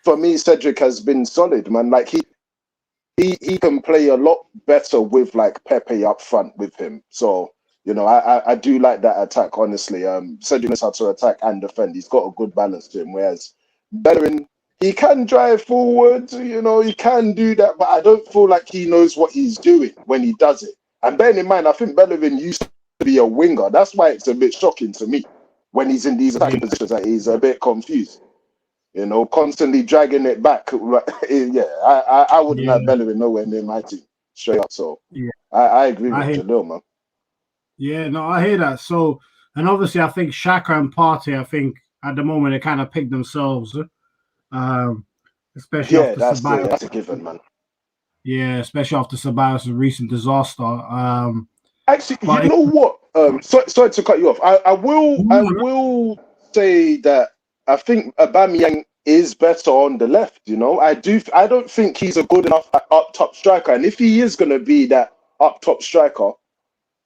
for me, Cedric has been solid, man. Like he can play a lot better with like Pepe up front with him. So You know, I do like that attack, honestly. Cedric knows how to attack and defend. He's got a good balance to him. Whereas Bellerin, he can drive forward, you know, he can do that, but I don't feel like he knows what he's doing when he does it. And bearing in mind, I think Bellerin used to be a winger. That's why it's a bit shocking to me when he's in these attacking positions that he's a bit confused. You know, constantly dragging it back. Yeah, I wouldn't have Bellerin nowhere near my team, straight up. So I agree with Jalil, man. Yeah, no, I hear that. So, and obviously, I think Xhaka and Partey, I think at the moment they kind of pick themselves, especially after Ceballos. That's a given, man. Yeah, especially after Ceballos' recent disaster. Actually, you know what? Sorry to cut you off. I will say that I think Aubameyang is better on the left. You know, I don't think he's a good enough up top striker, and if he is going to be that up top striker,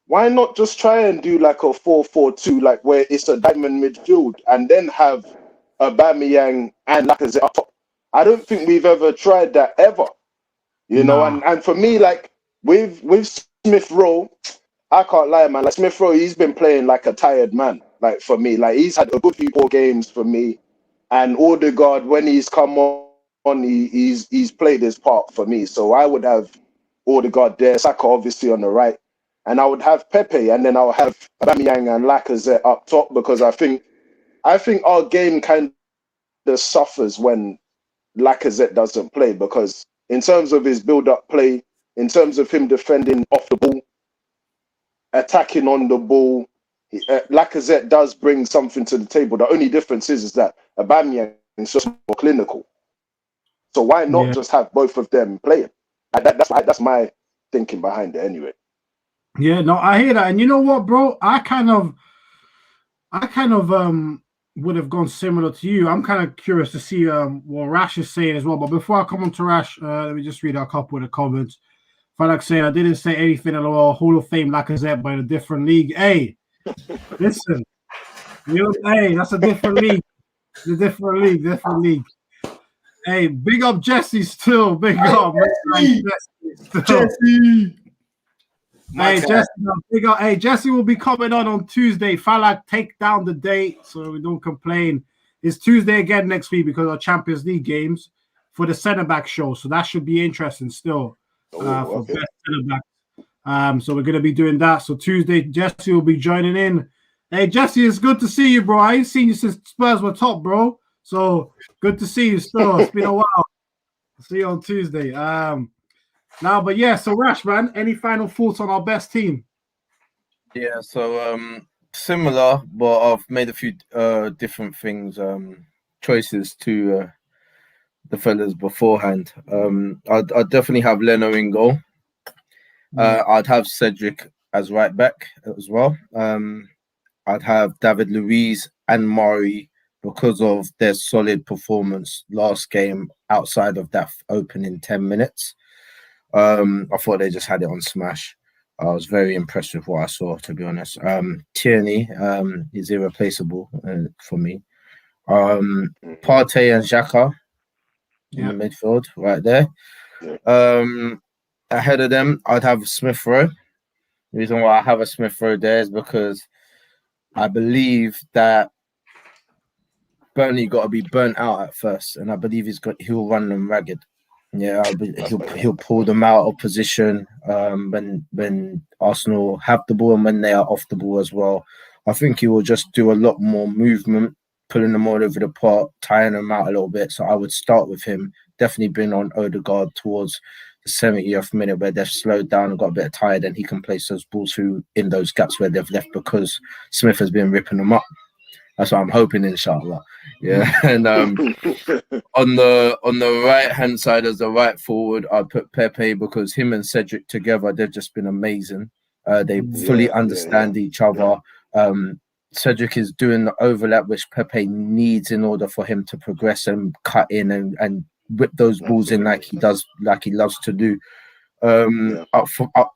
why not just try and do like a 4-4-2, like where it's a diamond midfield, and then have Aubameyang and Lacazette up top? I don't think we've ever tried that ever. You know, and for me, like with Smith Rowe, I can't lie, man. Like Smith Rowe, he's been playing like a tired man. Like for me, like he's had a good few more games for me. And Odegaard, when he's come on, he's played his part for me. So I would have Odegaard there, Saka obviously on the right, and I would have Pepe, and then I'll have Aubameyang and Lacazette up top, because I think our game kind of suffers when Lacazette doesn't play, because in terms of his build-up play, in terms of him defending off the ball, attacking on the ball, Lacazette does bring something to the table. The only difference is that Aubameyang is just more clinical. So why not just have both of them playing? That's my thinking behind it anyway. Yeah, no, I hear that. And you know what, bro? I kind of would have gone similar to you. I'm kind of curious to see what Rash is saying as well. But before I come on to Rash, let me just read a couple of the comments. Falak saying, I didn't say anything at all. Hall of Fame Lacazette by a different league. Hey, listen. Hey, that's a different league. It's a different league. Hey, big up Jesse still. Big up. Jesse. Hey, Jesse, big up. Hey, Jesse will be coming on Tuesday. Falak, take down the date so we don't complain. It's Tuesday again next week because of Champions League games for the centre-back show. So that should be interesting still for best centre-back. So we're going to be doing that. So Tuesday, Jesse will be joining in. Hey, Jesse, it's good to see you, bro. I ain't seen you since Spurs were top, bro. So good to see you still. It's been a while. See you on Tuesday. But yeah, so Rash, man, any final thoughts on our best team? Yeah, so similar, but I've made a few different things, choices to the fellas beforehand. I'd definitely have Leno in goal. I'd have Cedric as right back as well. I'd have David Luiz and Mari because of their solid performance last game outside of that opening 10 minutes. I thought they just had it on smash. I was very impressed with what I saw, to be honest. Tierney is irreplaceable for me. Partey and Xhaka in the midfield, right there. Ahead of them, I'd have Smith Rowe. The reason why I have a Smith Rowe there is because I believe that Burnley got to be burnt out at first, and I believe he'll run them ragged. Yeah, he'll pull them out of position when Arsenal have the ball and when they are off the ball as well. I think he will just do a lot more movement, pulling them all over the park, tying them out a little bit. So I would start with him. Definitely bring on Odegaard towards the 70th minute where they've slowed down and got a bit tired, and he can place those balls through in those gaps where they've left because Smith has been ripping them up. That's what I'm hoping, inshallah. Yeah, and on the right hand side as the right forward, I'd put Pepe because him and Cedric together, they've just been amazing. They fully understand each other. Cedric is doing the overlap which Pepe needs in order for him to progress and cut in and whip those balls in like he does, like he loves to do. Up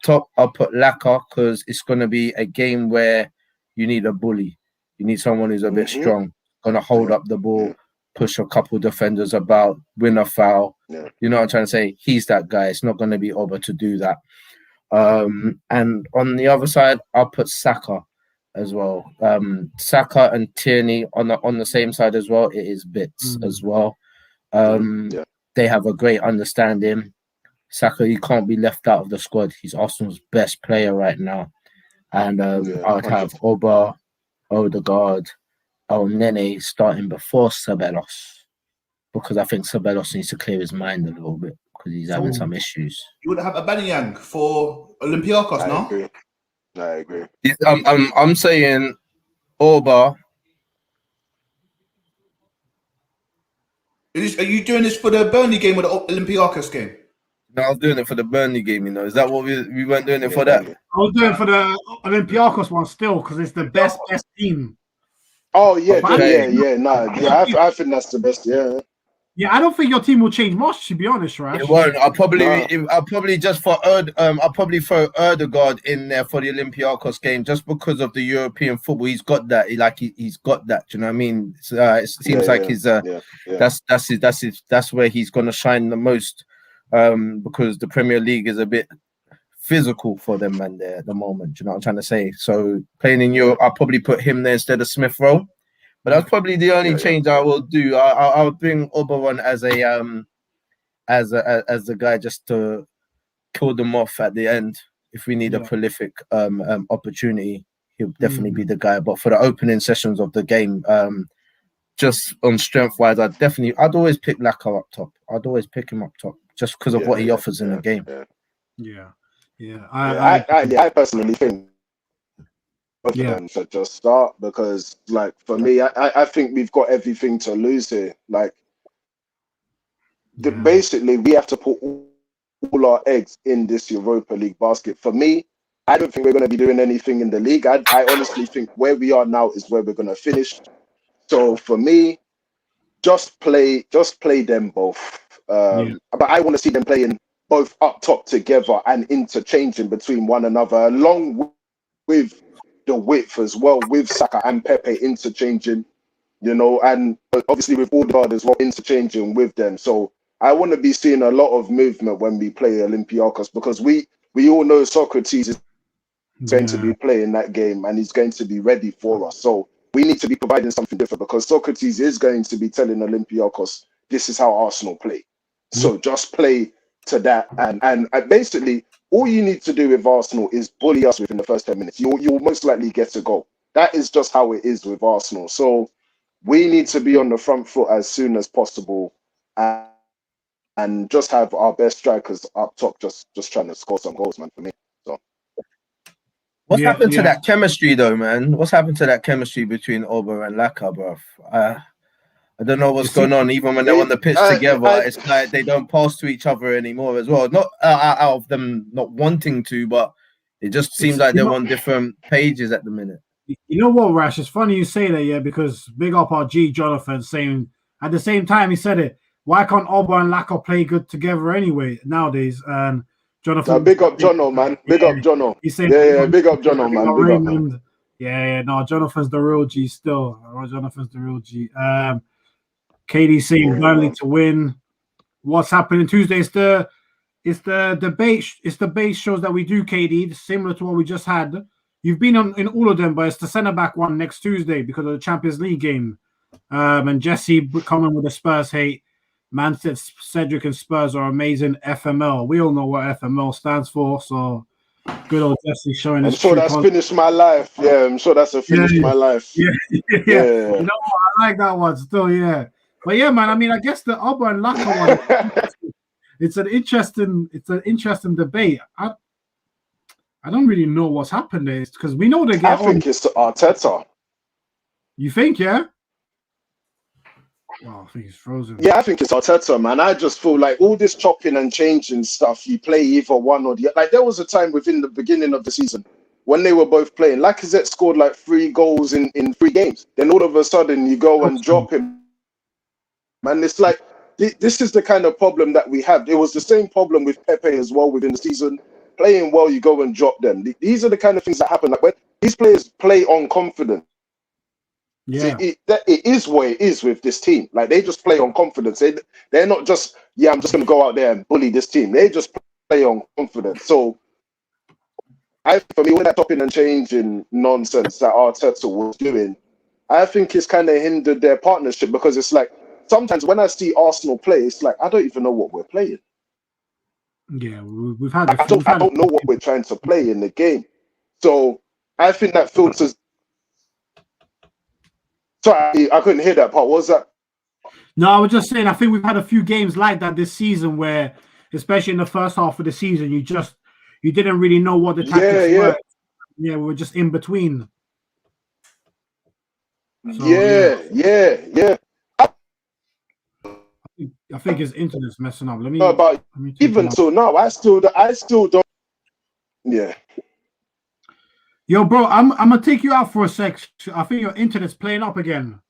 top, I'll put Laka because it's going to be a game where you need a bully. You need someone who's a bit strong, going to hold up the ball, push a couple defenders about, win a foul. You know what I'm trying to say? He's that guy. It's not going to be Oba to do that. And on the other side, I'll put Saka as well. Saka and Tierney on the same side as well. It is bits as well. They have a great understanding. Saka, you can't be left out of the squad. He's Arsenal's best player right now. And I'd have Oba, Odegaard, Nene starting before Ceballos, because I think Ceballos needs to clear his mind a little bit because he's having some issues. You would have Aubameyang for Olympiacos, no? I agree. I'm saying Oba. Are you doing this for the Burnley game or the Olympiacos game? No, I was doing it for the Burnley game, Is that what we weren't doing it for that? I was doing it for the Olympiacos one still because it's the best team. Oh, yeah. I think that's the best, Yeah, I don't think your team will change much, to be honest, right? It won't. I'll probably just for I'll probably throw Erdegaard in there for the Olympiacos game just because of the European football. He's got that. He's got that. Do you know what I mean? It seems like that's where he's gonna shine the most. Because the Premier League is a bit physical for them man there at the moment. Do you know what I'm trying to say? So playing in Europe, I'll probably put him there instead of Smith Rowe. But that's probably the only change I will do. I'll bring Oberon as a guy just to kill them off at the end. If we need a prolific opportunity, he'll definitely be the guy. But for the opening sessions of the game, just on strength wise, I'd always pick Laka up top. I'd always pick him up top just because of what he offers in the game. I personally think both of them should just start because, like, for me, I think we've got everything to lose here. Like, basically, we have to put all our eggs in this Europa League basket. For me, I don't think we're going to be doing anything in the league. I honestly think where we are now is where we're going to finish. So for me, just play them both. But I want to see them playing both up top together and interchanging between one another, along with the width as well, with Saka and Pepe interchanging, and obviously with Odegaard as well interchanging with them. So I want to be seeing a lot of movement when we play Olympiacos because we all know Socrates is going to be playing that game and he's going to be ready for us. So we need to be providing something different because Socrates is going to be telling Olympiacos, this is how Arsenal play. So just play to that. And basically, all you need to do with Arsenal is bully us within the first 10 minutes. You'll most likely get a goal. That is just how it is with Arsenal. So we need to be on the front foot as soon as possible and just have our best strikers up top just trying to score some goals, man, for me. So. What's happened to that chemistry, though, man? What's happened to that chemistry between Oba and Laka, bruv? I don't know what's going on. Even when they're on the pitch together, it's like they don't pass to each other anymore as well. Not out of them not wanting to, but it just seems like they're on different pages at the minute. You know what, Rash? It's funny you say that, because big up our G Jonathan saying at the same time he said it. Why can't Oba and Laka play good together anyway nowadays? And Jonathan, big up Jono, man. Big up Jono. He's saying, big up Jono, man. Big up, man. No, Jonathan's the real G still. Jonathan's the real G. KD saying Burnley to win. What's happening Tuesday? It's the debate. It's the base shows that we do, KD, similar to what we just had. You've been in all of them, but it's the centre back one next Tuesday because of the Champions League game. And Jesse coming with the Spurs hate. Man said Cedric and Spurs are amazing. FML. We all know what FML stands for. So good old Jesse showing us. I'm sure that's finished my life. Yeah, I'm sure that's finished my life. Yeah. You know what? I like that one still. Yeah. But yeah, man. I mean, I guess the Oba and Laka one. It's an interesting debate. I don't really know what's happened there because we know they get. I think it's Arteta. You think, yeah? Wow, I think he's frozen. Yeah, I think it's Arteta, man. I just feel like all this chopping and changing stuff, you play either one or the other. Like, there was a time within the beginning of the season when they were both playing. Lacazette scored like 3 goals in 3 games. Then all of a sudden, you go and drop him. Man, it's like, this is the kind of problem that we have. It was the same problem with Pepe as well within the season. Playing well, you go and drop them. These are the kind of things that happen. Like, when these players play on confidence, yeah, it is what it is with this team. Like, they just play on confidence. They're not just, I'm just going to go out there and bully this team. They just play on confidence. So for me, all that chopping and changing nonsense that Arteta was doing, I think it's kind of hindered their partnership, because it's like sometimes when I see Arsenal play, it's like I don't even know what we're playing. Yeah, we've had. I don't know what we're trying to play in the game. So I think that filters. Sorry, I couldn't hear that part. What was that? No, I was just saying. I think we've had a few games like that this season, where, especially in the first half of the season, you didn't really know what the tactics were. Yeah, we were just in between. So, yeah. I think his internet's messing up. Let me even so now, I still don't. Yeah. Yo, bro, I'm gonna take you out for a sec. I think your internet's playing up again.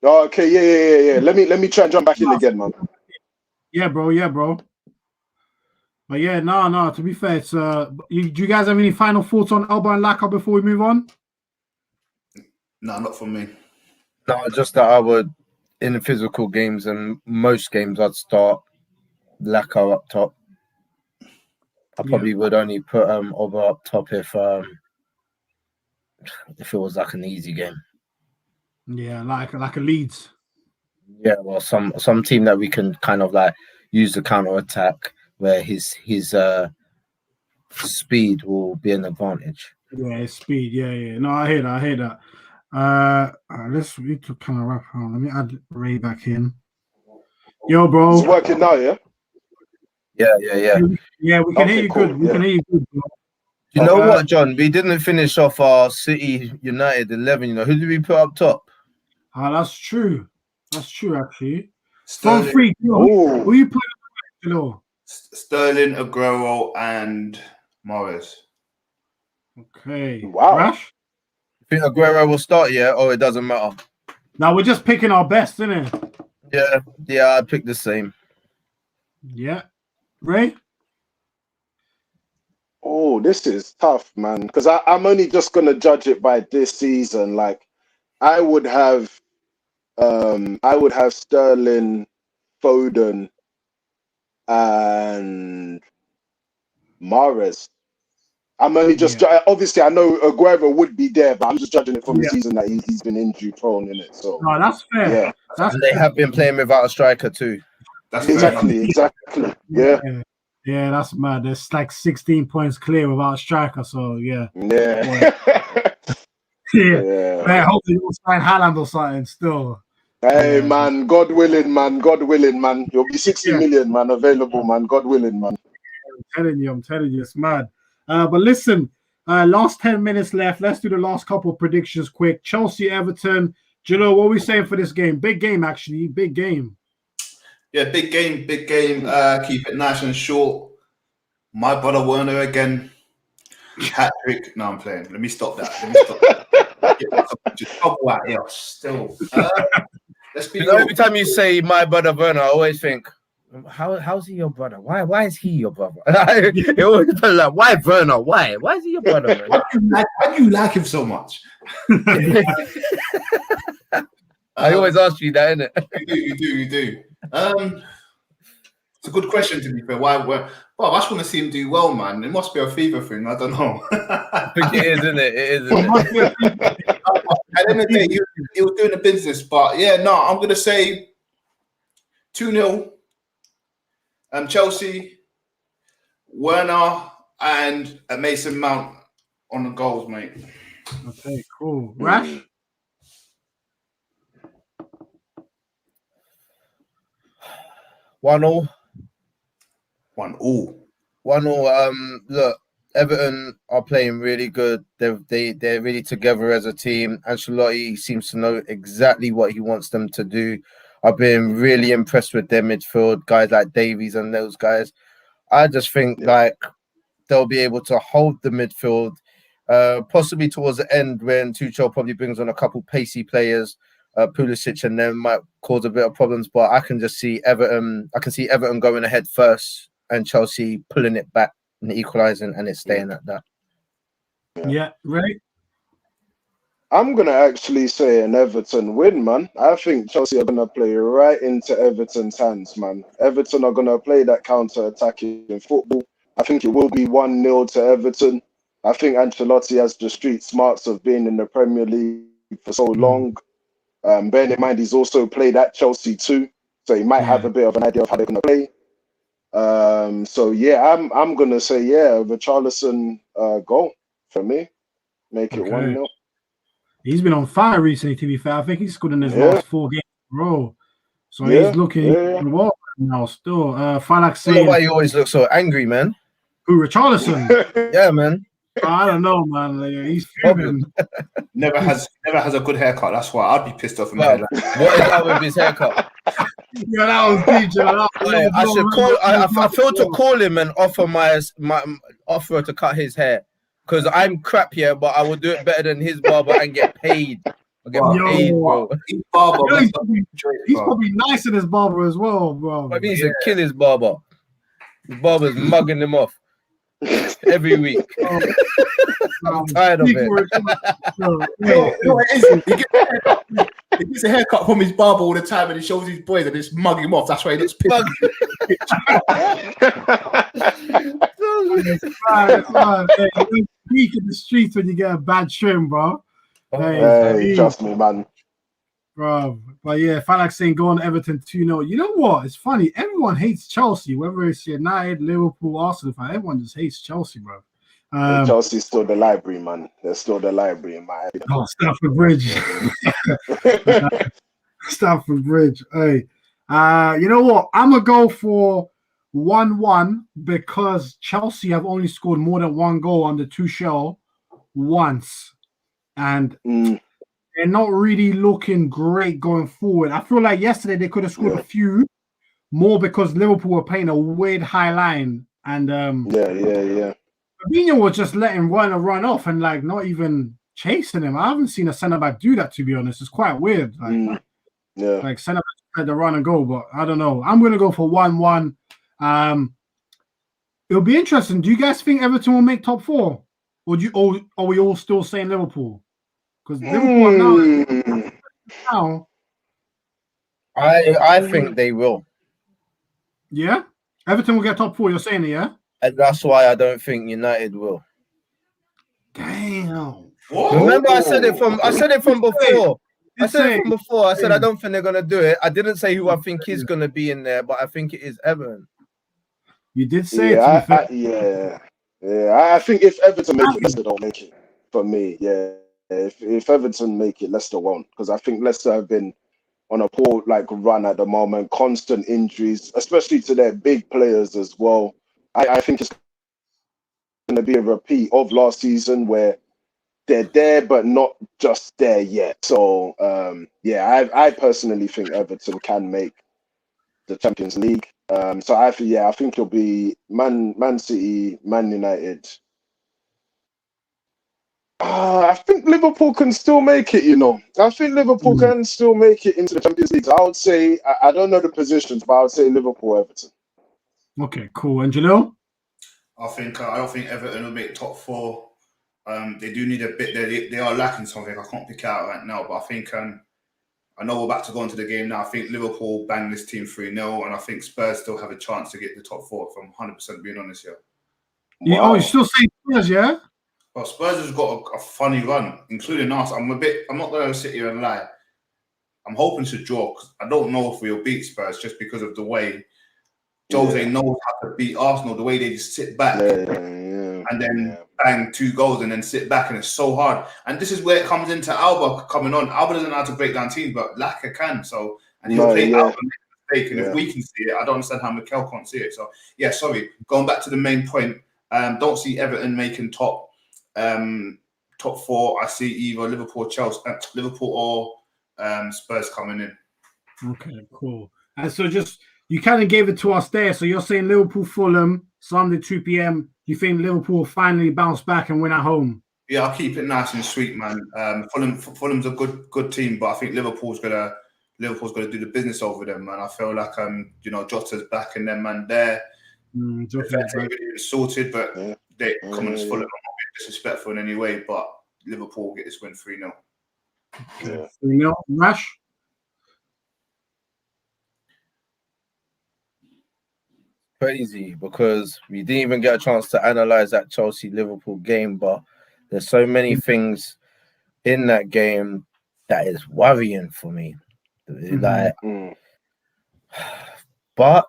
Okay, yeah. Let me try and jump back in again, man. Yeah, bro. But yeah, no. To be fair, it's do you guys have any final thoughts on Elba and Laka before we move on? No, not from me. No, just that I would, in the physical games and most games, I'd start Laka up top. I probably would only put Oba up top if it was like an easy game. Yeah, like a Leeds. Yeah, well, some team that we can kind of like use the counter attack where his speed will be an advantage. Yeah, his speed. Yeah. No, I hear that. Let's read to kind of wrap on. Let me add Ray back in. Yo, bro. It's working now, yeah? Yeah. Yeah, we can hear you good. We can hear you good, bro. You know what, John? We didn't finish off our City United 11. You know, who did we put up top? That's true. That's true, actually. Sterling. From free. Who you put? Sterling, Aguero, and Morris. Okay. Wow. Rash? You think Aguero will start, yeah? Or it doesn't matter? Now we're just picking our best, isn't it? Yeah, I'd pick the same. Yeah. Ray? Oh, this is tough, man. Because I'm only just gonna judge it by this season. Like, I would have Sterling, Foden, and Mahrez. I'm only just obviously I know Aguero would be there, but I'm just judging it from the season that he's been injury prone in it. So no, that's fair. Yeah, and they have been playing without a striker too. That's exactly. Yeah. Yeah, that's mad. There's like 16 points clear without a striker. So yeah. Yeah. Man, hopefully you'll sign Haaland or something still. Hey man, God willing, man. You'll be 60 million, man, available, man. God willing, man. I'm telling you, it's mad. But listen, last 10 minutes left. Let's do the last couple of predictions quick. Chelsea, Everton. Do you know what are we saying for this game? Big game, actually. Big game. Yeah, big game. Keep it nice and short. My brother Werner again. Hat trick. No, I'm playing. Let me stop that. Just bubble out here. Still. Let's be real. Every time you say my brother Werner, I always think, how's he your brother? Why is he your brother? It always like, why Werner? Why is he your brother? Why do you like him so much? I always ask you that, innit? You do. It's a good question, to be fair. Why? Well, I just want to see him do well, man. It must be a fever thing. I don't know. I think it is, isn't it? It is, isn't it? At the end of the day, he was doing the business. But yeah, no, I'm going to say 2-0. Chelsea, Werner, and Mason Mount on the goals, mate. Okay, cool. Rash? One all. 1-1. Look, Everton are playing really good. They're really together as a team. Ancelotti seems to know exactly what he wants them to do. I've been really impressed with their midfield, guys like Davies and those guys. I just think like they'll be able to hold the midfield, possibly towards the end when Tuchel probably brings on a couple pacey players, Pulisic, and them might cause a bit of problems. But I can just see Everton. I can see Everton going ahead first and Chelsea pulling it back and equalising, and it's staying at that. Yeah, right. I'm going to actually say an Everton win, man. I think Chelsea are going to play right into Everton's hands, man. Everton are going to play that counter-attacking football. I think it will be 1-0 to Everton. I think Ancelotti has the street smarts of being in the Premier League for so long. Bearing in mind he's also played at Chelsea too, so he might have a bit of an idea of how they're going to play. So yeah, I'm gonna say Richarlison goal for me. Make it 1-0. He's been on fire recently, to be fair. I think he's scored in his last 4 games in a row. So he's looking well now still. Falak saying, why you always look so angry, man? Who, Richarlison? Yeah, man. I don't know, man. Like, he's fuming. Never has a good haircut. That's why I'd be pissed off in my head. What is that with his haircut? Yeah, that was deep. I feel to call him and offer my offer to cut his hair because I'm crap here, but I will do it better than his barber and get paid. I get paid, bro. His barber, he's probably nice in his barber as well, bro. That means to kill his barber. His barber's mugging him off every week. I'm tired of it. He gets a haircut from his barber all the time and he shows his boys and it's mugging him off. That's why he looks pissed. Peek in the streets when you get a bad trim, bro. Hey, trust me, man. Bro, but yeah, Falak saying go on Everton 2-0. You know what? It's funny. Everyone hates Chelsea, whether it's United, Liverpool, Arsenal. Everyone just hates Chelsea, bro. Chelsea's still the library, man. They're still the library in my head. Oh, Stamford Bridge. Stamford Bridge. Hey, you know what? I'm gonna go for 1-1 because Chelsea have only scored more than 1 goal on the Tuchel once, and they're not really looking great going forward. I feel like yesterday they could have scored a few more because Liverpool were playing a weird high line, and Fabinho was just letting run off and like not even chasing him. I haven't seen a centre back do that, to be honest. It's quite weird. Like centre back had to run and go, but I don't know. I'm gonna go for 1-1. It'll be interesting. Do you guys think Everton will make top 4, or are we all still saying Liverpool? Because Liverpool now. I think they will. Yeah, Everton will get top 4. You're saying it, yeah? And that's why I don't think United will. Damn. Whoa. Remember, I said it from before. I said I don't think they're gonna do it. I didn't say who I think is gonna be in there, but I think it is Everton. You did say it. I think if Everton make it, Leicester don't make it. For me, if Everton make it, Leicester won't, because I think Leicester have been on a poor run at the moment. Constant injuries, especially to their big players as well. I think it's going to be a repeat of last season where they're there but not just there yet. So I personally think Everton can make the Champions League. So I think it'll be Man City, Man United. I think Liverpool can still make it, I think Liverpool can still make it into the Champions League. So I would say, I don't know the positions, but I would say Liverpool, Everton. Okay, cool. Angelo? I don't think Everton will make top 4. They do need a bit. They are lacking something. I can't pick it out right now, but I think I know we're about to go into the game now. I think Liverpool bang this team 3-0, and I think Spurs still have a chance to get the top 4. If I'm 100% being honest here. Wow. Oh, you still say Spurs, yeah? Well, Spurs has got a funny run, including us. I'm not going to sit here and lie. I'm hoping to draw because I don't know if we'll beat Spurs just because of the way Jose knows how to beat Arsenal, the way they just sit back and then bang 2 goals and then sit back, and it's so hard. And this is where it comes into Alba coming on. Alba doesn't know how to break down teams, but Laka can. So, and he'll take Alba and make a mistake. And if we can see it, I don't understand how Mikel can't see it. So, going back to the main point, don't see Everton making top 4. I see either Liverpool or Spurs coming in. Okay, cool. And so you kind of gave it to us there. So you're saying Liverpool, Fulham, Sunday 2 p.m. You think Liverpool will finally bounce back and win at home? Yeah, I'll keep it nice and sweet, man. Fulham's a good team, but I think Liverpool's gonna do the business over them, man. I feel like Jota's back and them man there. It's sorted, but they coming as Fulham. I'm not being disrespectful in any way, but Liverpool get this win 3-0. Okay. 3-0. Rash? crazy because we didn't even get a chance to analyze that Chelsea-Liverpool game, but there's so many things in that game that is worrying for me. Like, but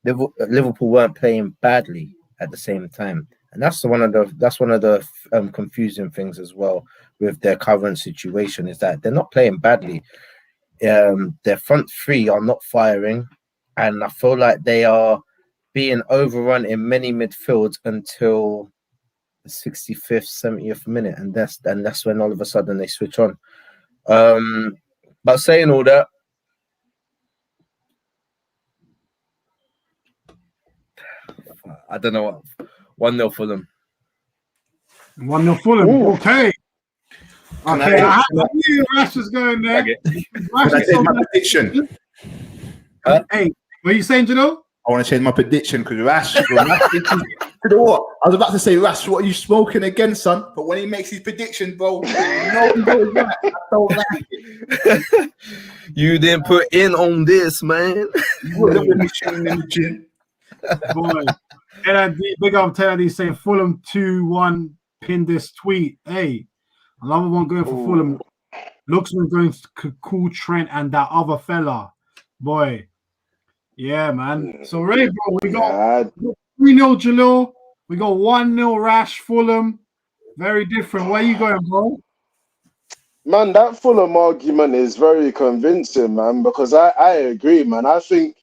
Liverpool weren't playing badly at the same time, and that's one of the confusing things as well with their current situation, is that they're not playing badly. Their front three are not firing, and I feel like they are being overrun in many midfields until the 65th, 70th minute, and that's when all of a sudden they switch on. But saying all that, I don't know what 1-0 Fulham. 1-0 Fulham. Ooh. Okay. Okay, I knew Rash was going there. Can I change my prediction? Hey, what are you saying, Janelle? I want to change my prediction because Rash, you know what? I was about to say, Rash, what are you smoking again, son? But when he makes his prediction, bro, no, right. I don't like it. You didn't put in on this, man. Look at me shooting in the gym. Boy, big up Teddy saying Fulham 2-1. Pin this tweet. Hey, another one going for Fulham. Looks like going to cool Trent and that other fella. Boy. Yeah, man. So, Ray, bro, we got 3-0 Jalil. We got 1-0 Rash Fulham. Very different. Where you going, bro? Man, that Fulham argument is very convincing, man, because I agree, man. I think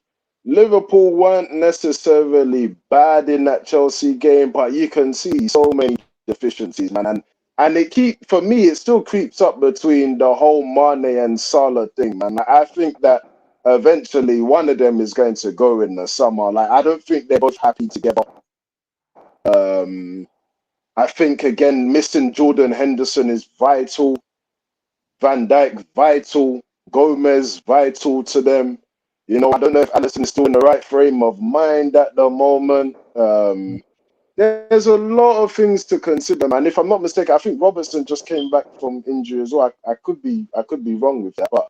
Liverpool weren't necessarily bad in that Chelsea game, but you can see so many deficiencies, man. And for me, it still creeps up between the whole Mane and Salah thing, man. I think that eventually one of them is going to go in the summer. Like, I don't think they're both happy together. I think, again, missing Jordan Henderson is vital. Van Dijk, vital. Gomez, vital to them. You know, I don't know if Alisson is still in the right frame of mind at the moment. There's a lot of things to consider, man. If I'm not mistaken, I think Robertson just came back from injury as well. I could be wrong with that, but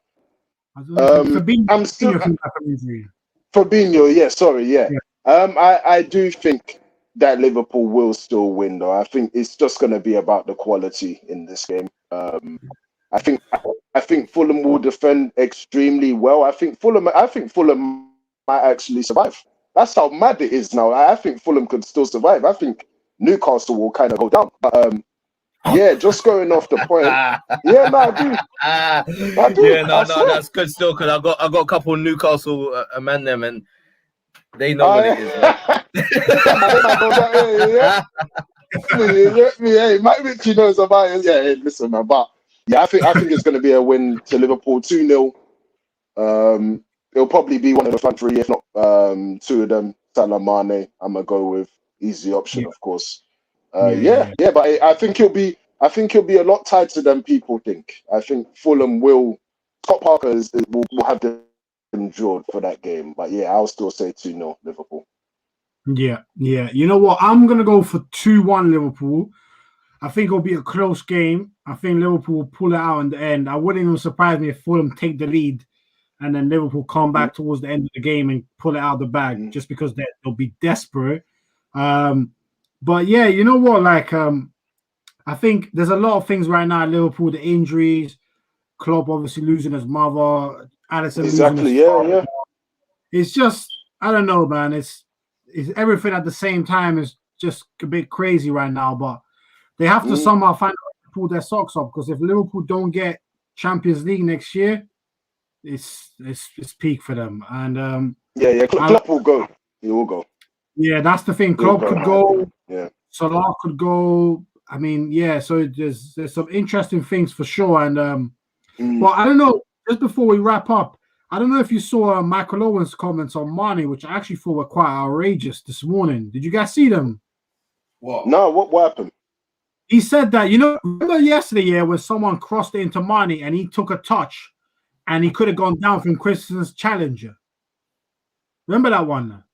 I'm still Fabinho. Yeah, sorry, yeah. I do think that Liverpool will still win, though. I think it's just going to be about the quality in this game. I think Fulham will defend extremely well. I think Fulham might actually survive. That's how mad it is now. I think Fulham could still survive. I think Newcastle will kind of go down. But yeah, just going off the point. Yeah, no, I do. Yeah, no, that's good still, because I got a couple of Newcastle man them, and they know what it is. Hey, Mike Ritchie knows about it. Yeah, hey, listen, man. But yeah, I think it's going to be a win to Liverpool, 2-0. It'll probably be one of the front three, if not two of them. Salah, Mane. I'm gonna go with easy option, of course. But I think it'll be a lot tighter than people think. I think Fulham will. Scott Parker will have them drawn for that game. But yeah, I'll still say 2-0 Liverpool. Yeah. You know what? I'm gonna go for 2-1 Liverpool. I think it'll be a close game. I think Liverpool will pull it out in the end. I wouldn't even surprise me if Fulham take the lead and then Liverpool come back towards the end of the game and pull it out of the bag just because they'll be desperate. But yeah, you know what? Like, I think there's a lot of things right now at Liverpool, the injuries, Klopp obviously losing his mother, Alisson losing his father. Yeah. It's just, I don't know, man. It's everything at the same time is just a bit crazy right now, but they have to somehow find out to pull their socks up, because if Liverpool don't get Champions League next year, it's peak for them. And Klopp will go. He will go. Yeah, that's the thing. Klopp could go. Yeah. Salah could go. I mean, yeah. So there's some interesting things for sure. And but I don't know. Just before we wrap up, I don't know if you saw Michael Owen's comments on Mane, which I actually thought were quite outrageous this morning. Did you guys see them? What? No. What happened? He said that, remember yesterday, when someone crossed it into Mane and he took a touch and he could have gone down from Christensen's challenger. Remember that one?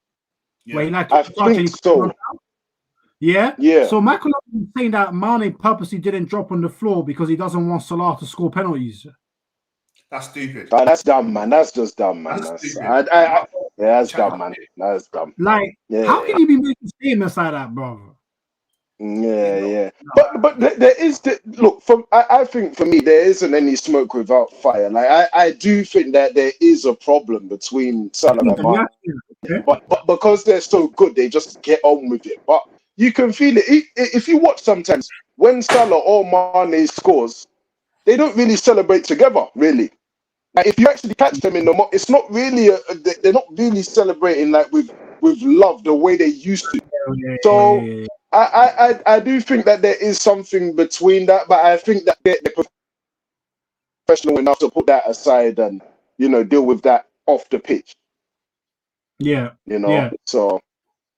Yeah. Where he I think so. Yeah? Yeah. So Michael was saying that Mane purposely didn't drop on the floor because he doesn't want Salah to score penalties. That's stupid. That's dumb, man. That's just dumb, man. That's stupid. Yeah, that's dumb, man. That's dumb. Like, how can you be making statements like that, bro? Yeah. But there is look. I think for me there isn't any smoke without fire. Like I do think that there is a problem between Salah and Mane. But because they're so good, they just get on with it. But you can feel it if you watch sometimes when Salah or Mane scores, they don't really celebrate together. Really, like if you actually catch them in the it's not really they're not really celebrating like with love the way they used to. So I do think that there is something between that, but I think that they're professional enough to put that aside and deal with that off the pitch. So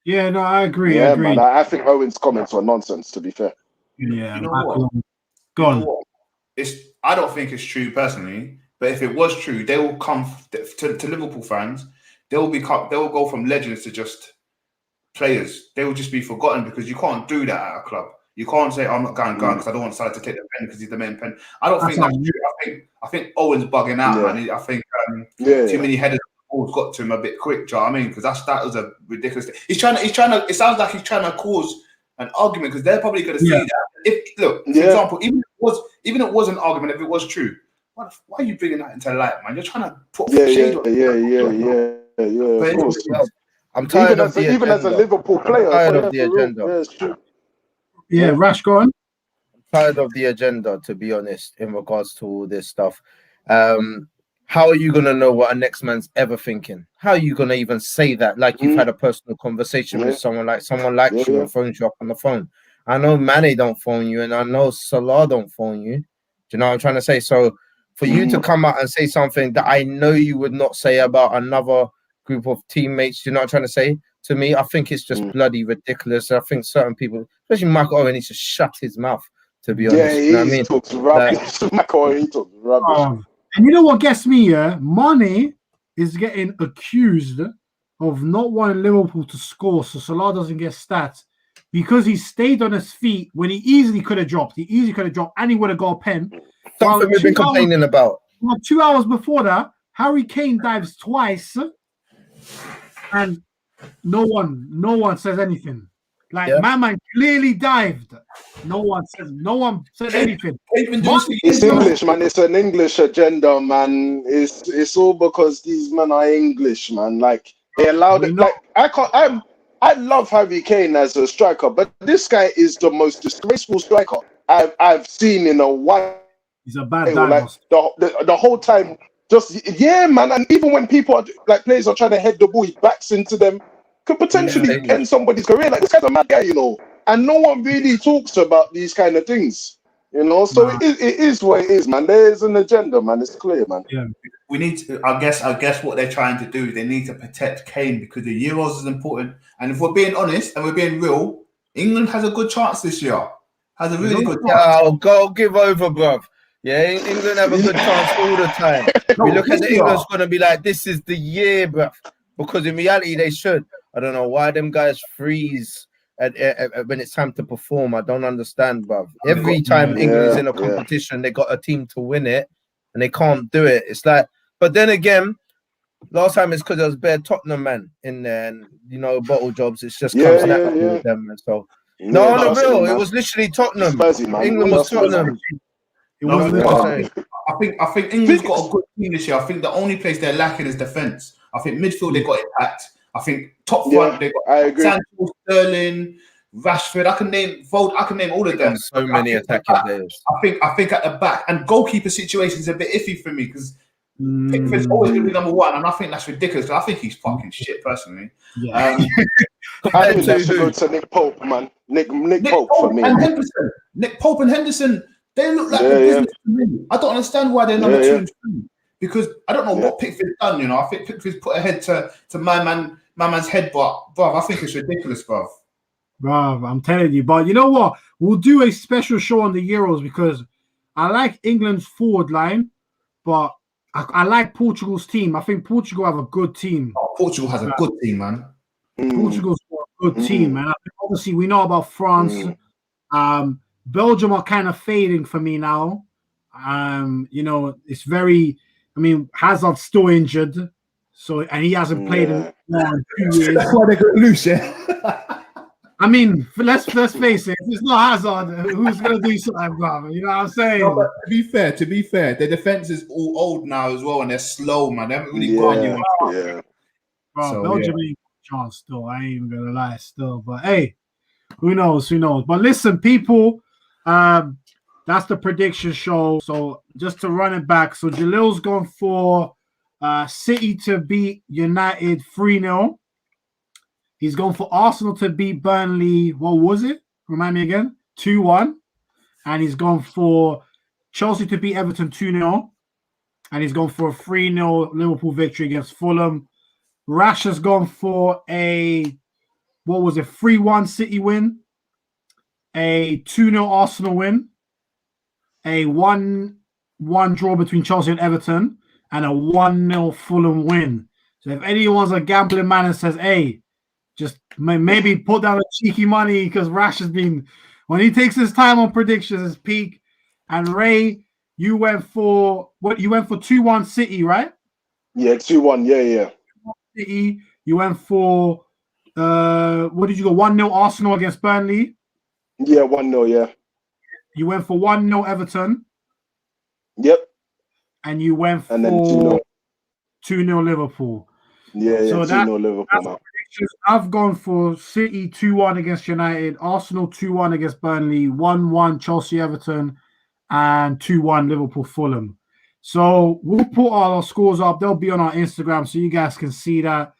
no, I agree. Yeah, man, I think Owen's comments were nonsense, to be fair. Yeah, you know what? Go on. I don't think it's true personally, but if it was true, they will come to Liverpool fans. They will go from legends to just players. They will just be forgotten because you can't do that at a club. You can't say, I'm not going because I don't want Salah to take the pen because he's the main pen. I don't think that's true. I think Owen's bugging out, man. I think too many headers got to him a bit quick. Do you know what I mean? Because that was a ridiculous thing. He's trying to. It sounds like he's trying to cause an argument because they're probably going to see that. For example, even if it was an argument, if it was true, why are you bringing that into light, man? You're trying to put shade on it. Of course. I'm tired even as a Liverpool player. I'm tired of the agenda. Rash, go on. I'm tired of the agenda, to be honest, in regards to all this stuff. How are you going to know what a next man's ever thinking? How are you going to even say that? Like you've had a likes you and phones you up on the phone. I know Mane don't phone you and I know Salah don't phone you. Do you know what I'm trying to say? So for you to come out and say something that I know you would not say about another group of teammates, do you know what I'm trying to say? To me, I think it's just bloody ridiculous. I think certain people, especially Michael Owen, needs to shut his mouth, to be honest. Yeah, you know what I mean? Talks rubbish. Michael Owen, he talks rubbish. And you know what gets me here? Mane is getting accused of not wanting Liverpool to score so Salah doesn't get stats because he stayed on his feet when he easily could have dropped. and he would have got a pen. Something we've been complaining about. Well, 2 hours before that, Harry Kane dives twice and no one says anything. Like my man clearly dived. No one said anything. It's English, man. It's an English agenda, man. It's all because these men are English, man. Like they allowed it. Like I love Harry Kane as a striker, but this guy is the most disgraceful striker I've seen in a while. He's a bad guy. Like the whole time, man. And even when players are trying to head the ball, he backs into them. Could potentially end somebody's career. Like this guy's a mad guy, and no one really talks about these kind of things, So it is what it is, man. There is an agenda, man. It's clear, man. Yeah, we need to. I guess what they're trying to do, they need to protect Kane because the Euros is important. And if we're being honest and we're being real, England has a good chance this year. Has a really good chance. Oh, go give over, bruv. Yeah, England have a good chance all the time. We look at the England's going to be like, this is the year, bruv. Because in reality, they should. I don't know why them guys freeze when it's time to perform. I don't understand, bruv. Every time England is in a competition, they got a team to win it, and they can't do it. It's like, but then again, last time it's because there was bare Tottenham man in there, and bottle jobs. It's just comes naturally with them, and so. No, on the real, it was literally Tottenham. England was Tottenham. I think England's got a good team this year. I think the only place they're lacking is defense. I think midfield they got it packed. I think top front they got Sancho, Sterling, Rashford. I can name all of them. So many attacking players. I think at the back and goalkeeper situation is a bit iffy for me because Pickford's always going to be number one, and I think that's ridiculous. I think he's fucking shit personally. I think that should go to Nick Pope, man. Nick Pope for me. And Henderson. Nick Pope and Henderson. They look like business to me. I don't understand why they're number 2 and 3 because I don't know what Pickford's done. I think Pickford's put a head to my man's head, but bruv, I think it's ridiculous, bruv. Bruv, I'm telling you. But you know what? We'll do a special show on the Euros because I like England's forward line, but I like Portugal's team. I think Portugal have a good team. Oh, Portugal has a good team, man. Portugal's got a good team, man. Obviously, we know about France. Belgium are kind of fading for me now. It's very. I mean, Hazard's still injured, So and he hasn't played in 2 years. That's why they got loose, yeah. I mean, let's face it. If it's not Hazard, who's gonna do something, brother? You know what I'm saying? No, but to be fair, their defense is all old now as well, and they're slow, man. They haven't really got anyone. Yeah. Bro, So, Belgium ain't got a chance still. I ain't even gonna lie, still. But hey, who knows? Who knows? But listen, people, that's the prediction show. So just to run it back, so Jalil's gone for City to beat United 3-0. He's gone for Arsenal to beat Burnley. What was it? Remind me again. 2-1. And he's gone for Chelsea to beat Everton 2-0. And he's gone for a 3-0 Liverpool victory against Fulham. Rash has gone for a 3-1 City win, a 2-0 Arsenal win, a 1-1 draw between Chelsea and Everton, and a 1-0 Fulham win. So if anyone's a gambling man and says, hey, just maybe put down a cheeky money because Rash has been, when he takes his time on predictions, his peak. And Ray, you went for 2-1 City, right? Yeah, 2-1. Yeah. City. You went for what did you go? 1-0 Arsenal against Burnley. Yeah, 1-0. Yeah. You went for 1-0 Everton. Yep. And you went for and then 2-0. 2-0 Liverpool. Yeah. So 2-0 Liverpool. Man. I've gone for City 2-1 against United, Arsenal 2-1 against Burnley, 1-1 Chelsea Everton, and 2-1 Liverpool Fulham. So we'll put all our scores up. They'll be on our Instagram so you guys can see that.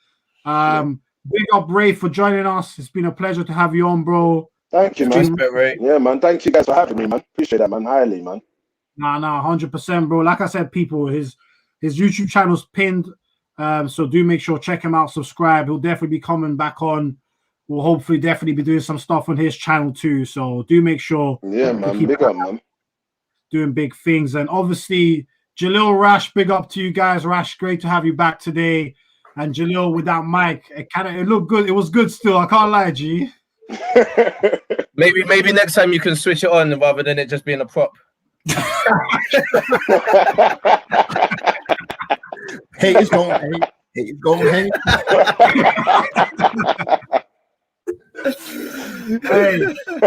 Big up Ray for joining us. It's been a pleasure to have you on, bro. Thank you, man. Respect, Ray. Yeah, man. Thank you guys for having me, man. Appreciate that, man. Highly, man. Nah, 100%, bro. Like I said, people, his YouTube channel's pinned. So do make sure check him out, subscribe. He'll definitely be coming back on. We'll hopefully definitely be doing some stuff on his channel too. So do make sure. Yeah, man. Big up, man. Doing big things. And obviously, Jalil, Rash, big up to you guys. Rash, great to have you back today. And Jalil with that mic, it looked good. It was good still. I can't lie, G. Maybe next time you can switch it on rather than it just being a prop. Haters gonna hate. Haters gonna hate. Hey,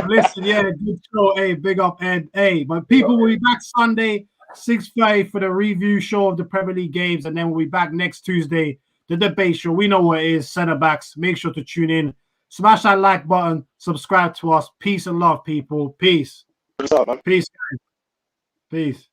listen, yeah, good show. Hey, big up, Ed. Hey, but people will be back Sunday, 6:30 for the review show of the Premier League games, and then we'll be back next Tuesday, the debate show. We know what it is, centre backs. Make sure to tune in. Smash that like button. Subscribe to us. Peace and love, people. Peace. What's up, man? Peace, guys. Peace.